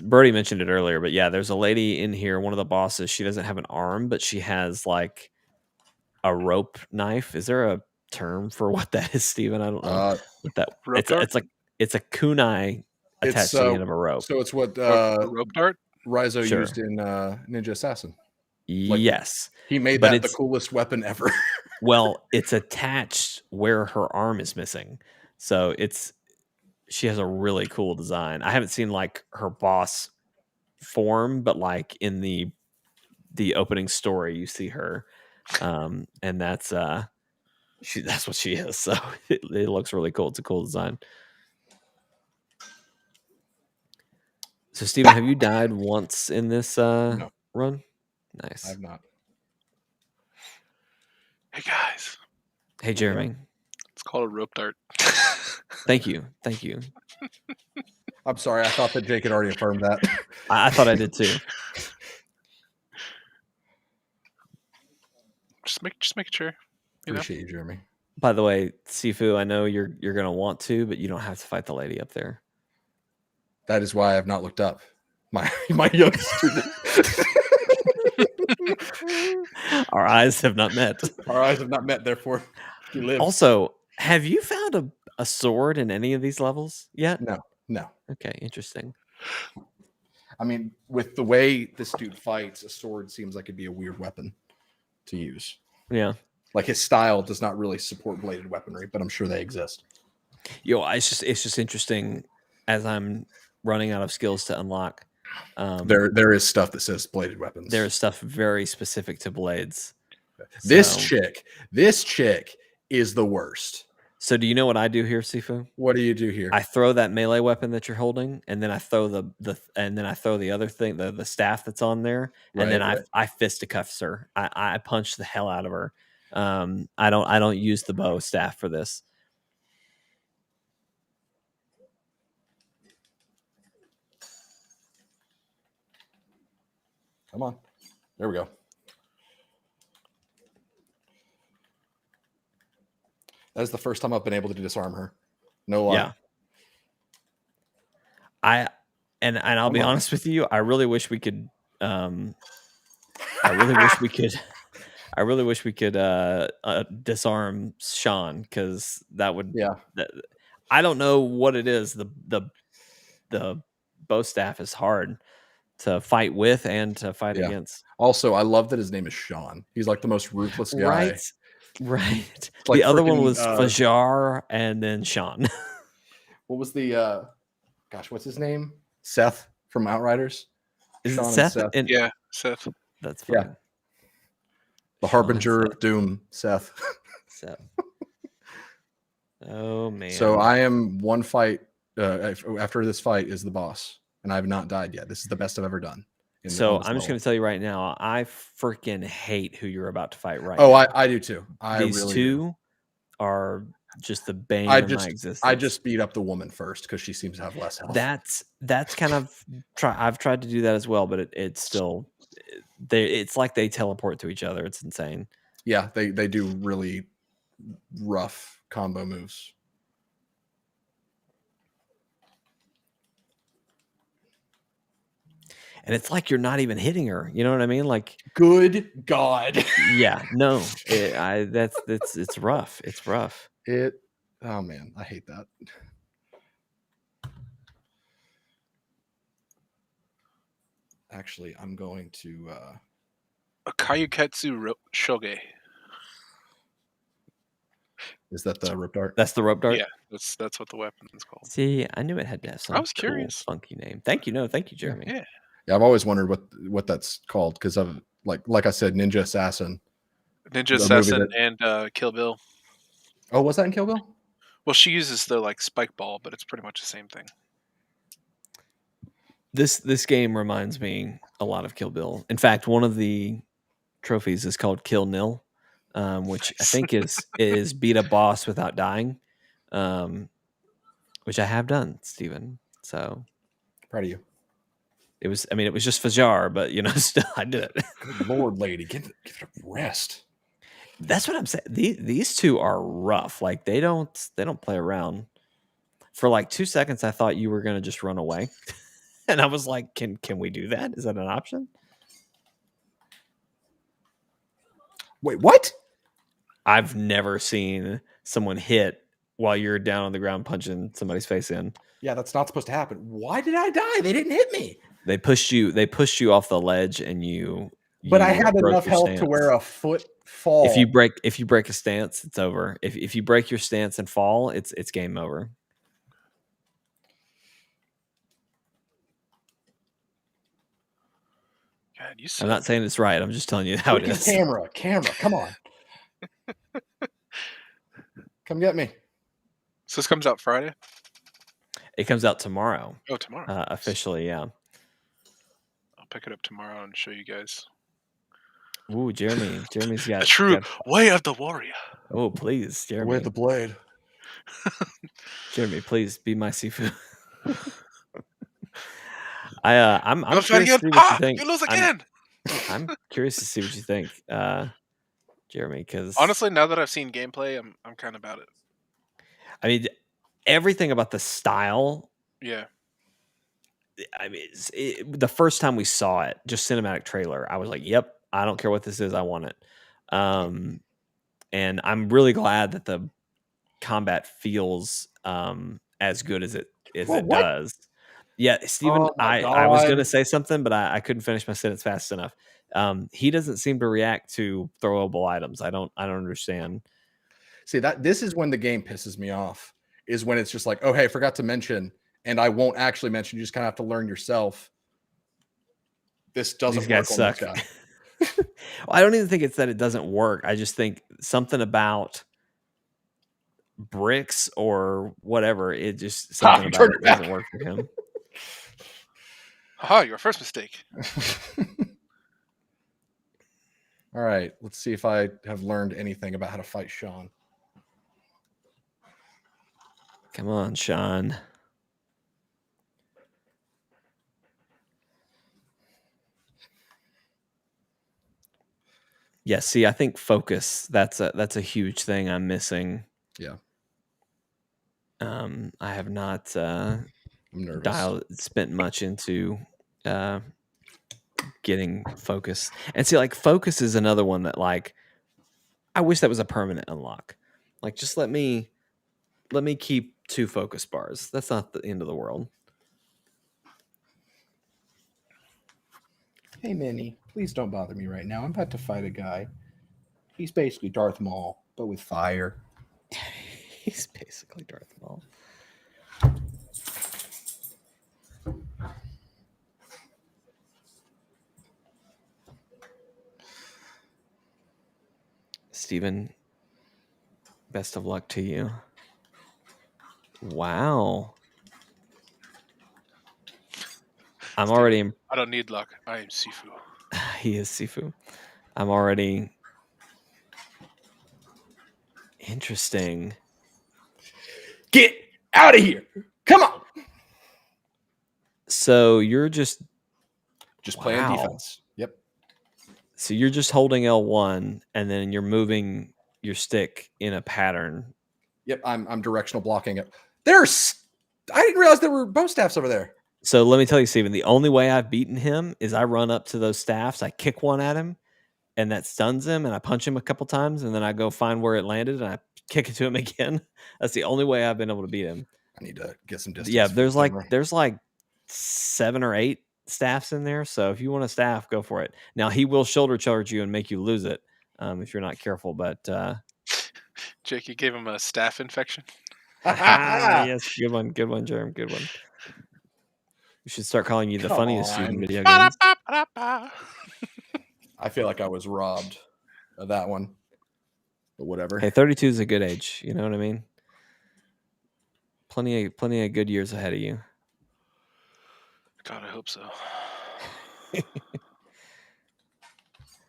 Birdie mentioned it earlier, but yeah, there's a lady in here, one of the bosses. She doesn't have an arm, but she has like a rope knife. Is there a term for what that is, Steven? I don't know. What that it's a kunai attached to the end of a rope. So it's what rope dart Raizo used in Ninja Assassin. Yes. He made that the coolest weapon ever. Well, it's attached where her arm is missing. So she has a really cool design. I haven't seen like her boss form, but like in the opening story, you see her. And that's what she is. So it looks really cool. It's a cool design. So Steven, have you died once in this No. run? Nice. I have not. Hey guys. Hey Jeremy. It's called a rope dart. Thank you. I'm sorry. I thought that Jake had already affirmed that. I thought I did too. Just make sure. Appreciate you, Jeremy. By the way, Sifu, I know you're gonna want to, but you don't have to fight the lady up there. That is why I have not looked up. My young student. Our eyes have not met. Therefore, you live. Also, have you found a sword in any of these levels yet? No. Okay, interesting. I mean, with the way this dude fights, a sword seems like it'd be a weird weapon to use. Yeah. Like his style does not really support bladed weaponry, but I'm sure they exist. It's just interesting as I'm running out of skills to unlock. There is stuff that says bladed weapons. There's stuff very specific to blades. This So- chick is the worst. So do you know what I do here, Sifu? What do you do here? I throw that melee weapon that you're holding, and then I throw the other thing, the staff that's on there, and then I fisticuffs her. I punch the hell out of her. I don't use the bow staff for this. Come on. There we go. That is the first time I've been able to disarm her. No lie. Yeah. I'll be honest with you. I really wish we could. I really wish we could disarm Sean, because that would. Yeah. I don't know what it is. The bow staff is hard to fight with and to fight against. Also, I love that his name is Sean. He's like the most ruthless guy. Right. Like the other one freaking, was Fajar and then Sean. What was the what's his name? Seth from Outriders. Is Sean it and Seth? Seth. Yeah, Seth. That's fine. Yeah. The Harbinger of Doom, Seth. Seth. Oh man. So I am one fight after this fight is the boss, and I have not died yet. This is the best I've ever done. So I'm just going to tell you right now, I freaking hate who you're about to fight right now. now. I do too. These really two are just the bane of my existence. I just beat up the woman first because she seems to have less health. That's kind of I've tried to do that as well, but it's still it's like they teleport to each other. It's insane. Yeah, they do really rough combo moves. And it's like you're not even hitting her. You know what I mean? Like, good God. Yeah, no, it's rough. It's rough. Oh man, I hate that. Actually, I'm going to a Kayuketsu Shoge. Is that the rope dart? That's the rope dart? Yeah, that's what the weapon is called. See, I knew it had to have some curious. funky name. Thank you. No, thank you, Jeremy. Yeah, I've always wondered what that's called because of like I said, Ninja Assassin. Ninja Assassin and Kill Bill. Oh, was that in Kill Bill? Well, she uses the spike ball, but it's pretty much the same thing. This game reminds me a lot of Kill Bill. In fact, one of the trophies is called Kill Nil, which I think is beat a boss without dying, which I have done, Steven. So proud of you. It was just Fajar, but still I did it. Good Lord, lady, give it a rest. That's what I'm saying. These two are rough. Like they don't play around. For like 2 seconds, I thought you were gonna just run away, and I was like, "Can we do that? Is that an option?" Wait, what? I've never seen someone hit while you're down on the ground punching somebody's face in. Yeah, that's not supposed to happen. Why did I die? They didn't hit me. They pushed you off the ledge, and you. But I had enough health to where a foot fall. If you break a stance, it's over. If you break your stance and fall, it's game over. God, I'm not saying it's right. I'm just telling you how it is. Camera, come on. Come get me. So this comes out Friday? It comes out tomorrow. Oh, tomorrow. Officially, yeah. I'll pick it up tomorrow and show you guys. Ooh, Jeremy's got the true way of the warrior. Oh, please, Jeremy. Way of the blade. Jeremy, please be my Sifu. I'm curious to see what you think. You lose again. I'm curious to see what you think, Jeremy. Because honestly, now that I've seen gameplay, I'm kind of about it. I mean, everything about the style. Yeah. I mean, the first time we saw it, just cinematic trailer, I was like, "Yep, I don't care what this is, I want it." And I'm really glad that the combat feels as good as it does. Yeah, Steven, I was going to say something, but I couldn't finish my sentence fast enough. He doesn't seem to react to throwable items. I don't understand. See, this is when the game pisses me off, is when it's just like, oh, hey, forgot to mention, and I won't actually mention. You just kind of have to learn yourself. this doesn't These guys work on this suck. guy. Well, I don't even think it's that it doesn't work. I just think something about bricks or whatever. It just something about turned it it back. doesn't work for him. Haha, your first mistake. All right, let's see if I have learned anything about how to fight Sean. Come on, Sean. Yeah, see, I think focus, that's a huge thing I'm missing. Yeah. I have not I'm nervous. spent much into getting focus. And see, like, focus is another one that, like, I wish that was a permanent unlock. Like, just let me keep 2 focus bars. That's not the end of the world. Hey, Minnie, please don't bother me right now. I'm about to fight a guy. He's basically Darth Maul, but with fire. He's basically Darth Maul. Steven, best of luck to you. Wow. I'm Steven, already... I don't need luck. I am Sifu. He is Sifu. I'm already... Interesting. Get out of here! Come on! So you're just playing Wow. defense. Yep. So you're just holding L1 and then you're moving your stick in a pattern. Yep, I'm directional blocking it. I didn't realize there were bow staffs over there. So let me tell you, Steven, the only way I've beaten him is I run up to those staffs, I kick one at him, and that stuns him, and I punch him a couple times, and then I go find where it landed, and I kick it to him again. That's the only way I've been able to beat him. I need to get some distance. Yeah, there's like 7 or 8 staffs in there, so if you want a staff, go for it. Now, he will shoulder charge you and make you lose it if you're not careful, but... Jake, you gave him a staph infection. Yes, good one, Jerem, good one. We should start calling you the Come funniest dude in on. video games. I feel like I was robbed of that one, but whatever. Hey, 32 is a good age. You know what I mean? Plenty of good years ahead of you. God, I hope so.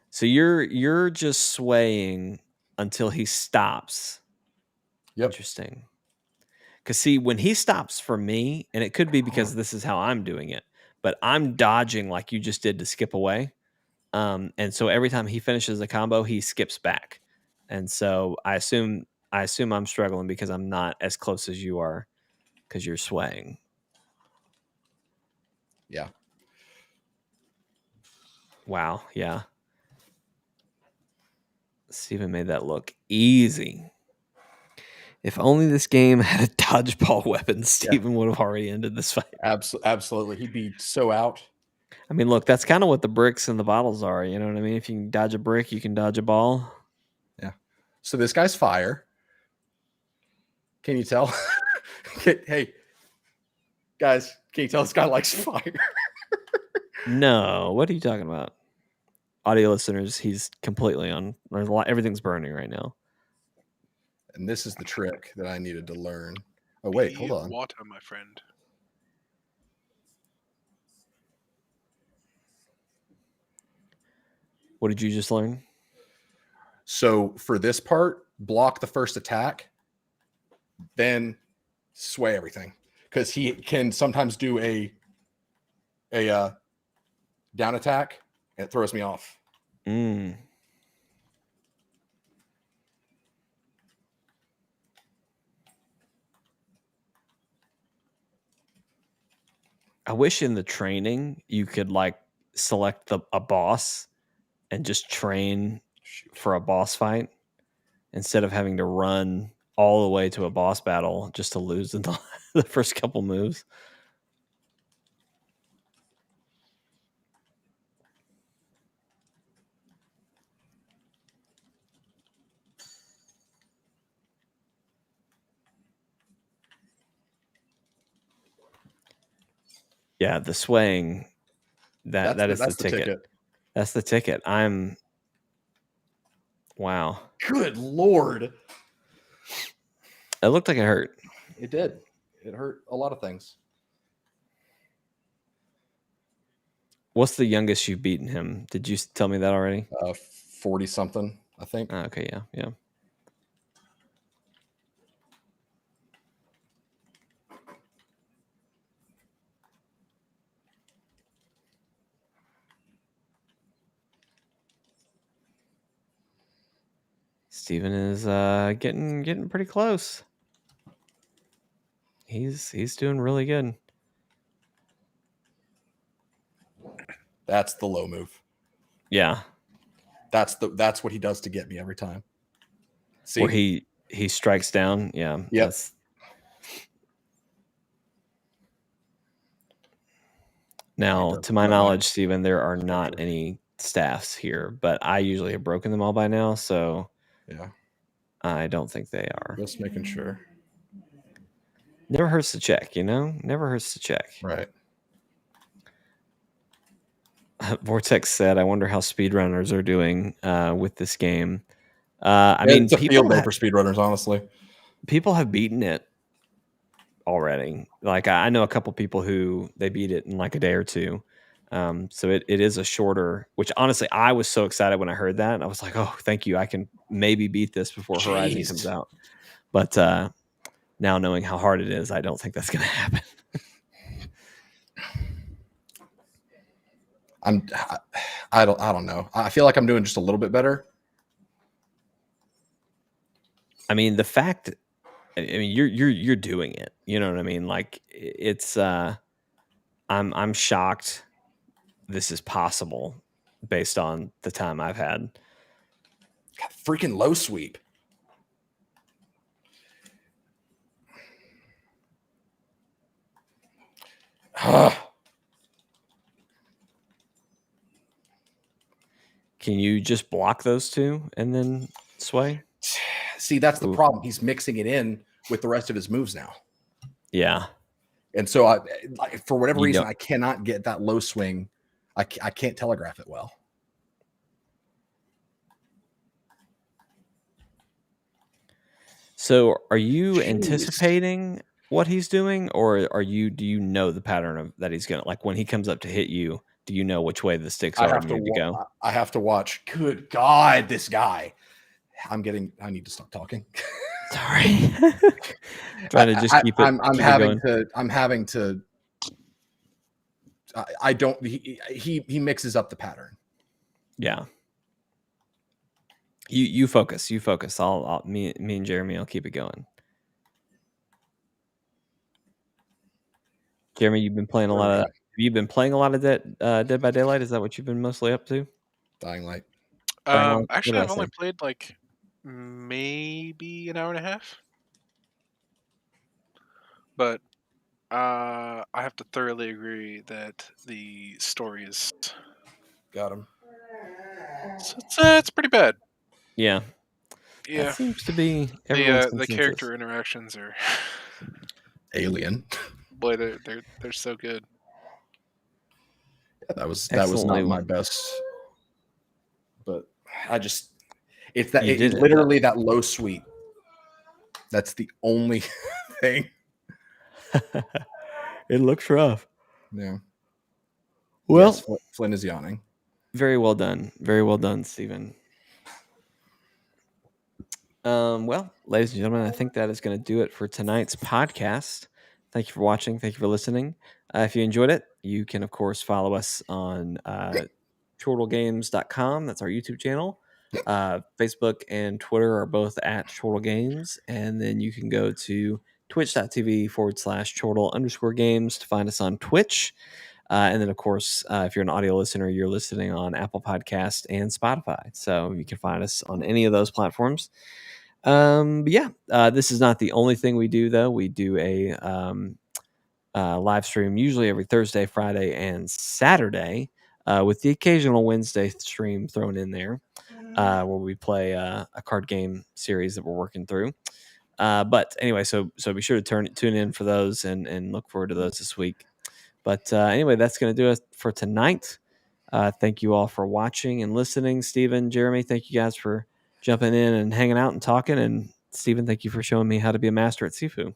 So you're just swaying until he stops. Yep. Interesting. Because see, when he stops for me, and it could be because this is how I'm doing it, but I'm dodging like you just did to skip away. And so every time he finishes a combo, he skips back. And so I assume I'm struggling because I'm not as close as you are because you're swaying. Yeah. Wow. Yeah. Steven made that look easy. If only this game had a dodgeball weapon, Steven would have already ended this fight. Absolutely. He'd be so out. I mean, look, that's kind of what the bricks and the bottles are. You know what I mean? If you can dodge a brick, you can dodge a ball. Yeah. So this guy's fire. Can you tell? Hey, guys, can you tell this guy likes fire? No. What are you talking about? Audio listeners, he's completely on. Everything's burning right now. And this is the trick that I needed to learn. Oh, wait, hold on. Water, my friend. What did you just learn? So for this part, block the first attack, then sway everything. Because he can sometimes do a down attack, and it throws me off. I wish in the training you could like select a boss and just train for a boss fight instead of having to run all the way to a boss battle just to lose in the first couple moves. Yeah, the swaying That is the ticket. That's the ticket. Wow. Good Lord. It looked like it hurt. It did. It hurt a lot of things. What's the youngest you've beaten him? Did you tell me that already? 40 something, I think. Okay, yeah. Steven is getting pretty close. He's doing really good. That's the low move. Yeah. That's what he does to get me every time. See? Where he strikes down. Yeah. Yep. Now, to my knowledge, Steven, there are not any staffs here, but I usually have broken them all by now, so yeah. I don't think they are. Just making sure. Never hurts to check, Never hurts to check. Right. Vortex said, I wonder how speedrunners are doing with this game. It's a field day for speedrunners, honestly. People have beaten it already. Like, I know a couple people who they beat it in like a day or two. So it is a shorter, which honestly, I was so excited when I heard that. I was like, oh, thank you. I can maybe beat this before Horizon comes out. But now knowing how hard it is, I don't think that's going to happen. I don't know. I feel like I'm doing just a little bit better. I mean, the fact, you're doing it. You know what I mean? Like, it's I'm shocked this is possible based on the time I've had. God, freaking low sweep. Can you just block those two and then sway? See, that's the problem. He's mixing it in with the rest of his moves now. Yeah. And so, for whatever reason, I cannot get that low swing. I can't telegraph it well. So, are you anticipating what he's doing, or do you know the pattern of that he's gonna, like, when he comes up to hit you? Do you know which way the sticks are and need to go? I have to watch. Good God, this guy! I need to stop talking. Sorry. Trying to just keep it. I'm having to. I don't. He mixes up the pattern. Yeah. You focus. You focus. Me and Jeremy, I'll keep it going. Jeremy, you've been playing a lot of. You've been playing a lot of Dead by Daylight. Is that what you've been mostly up to? Dying Light. Actually, I've only played like maybe an hour and a half, but I have to thoroughly agree that the story is got him. It's pretty bad. Yeah. That seems to be the character interactions are alien. Boy, they're so good. Yeah, that was not my best, but it's literally that low sweep. That's the only thing. It looks rough. Yeah. Well, yes, Flynn is yawning. Very well done. Very well done, Stephen. Well, ladies and gentlemen, I think that is going to do it for tonight's podcast. Thank you for watching. Thank you for listening. If you enjoyed it, you can, of course, follow us on chortlegames.com. That's our YouTube channel. Facebook and Twitter are both at Chortle Games. And then you can go to twitch.tv/Chortle_games to find us on Twitch. And then, of course, if you're an audio listener, you're listening on Apple Podcast and Spotify. So you can find us on any of those platforms. But yeah, this is not the only thing we do, though. We do a live stream usually every Thursday, Friday, and Saturday, with the occasional Wednesday stream thrown in there, where we play a card game series that we're working through. But anyway, so be sure to tune in for those and look forward to those this week. But anyway, that's going to do it for tonight. Thank you all for watching and listening. Steven, Jeremy, thank you guys for jumping in and hanging out and talking. And Steven, thank you for showing me how to be a master at Sifu.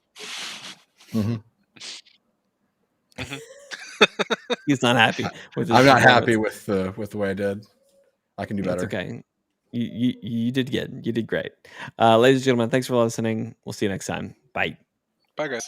Mm-hmm. He's not happy with his I'm not performance. happy with the way I did. I can do better. That's okay. You did good. You did great. Ladies and gentlemen, thanks for listening. We'll see you next time. Bye. Bye, guys.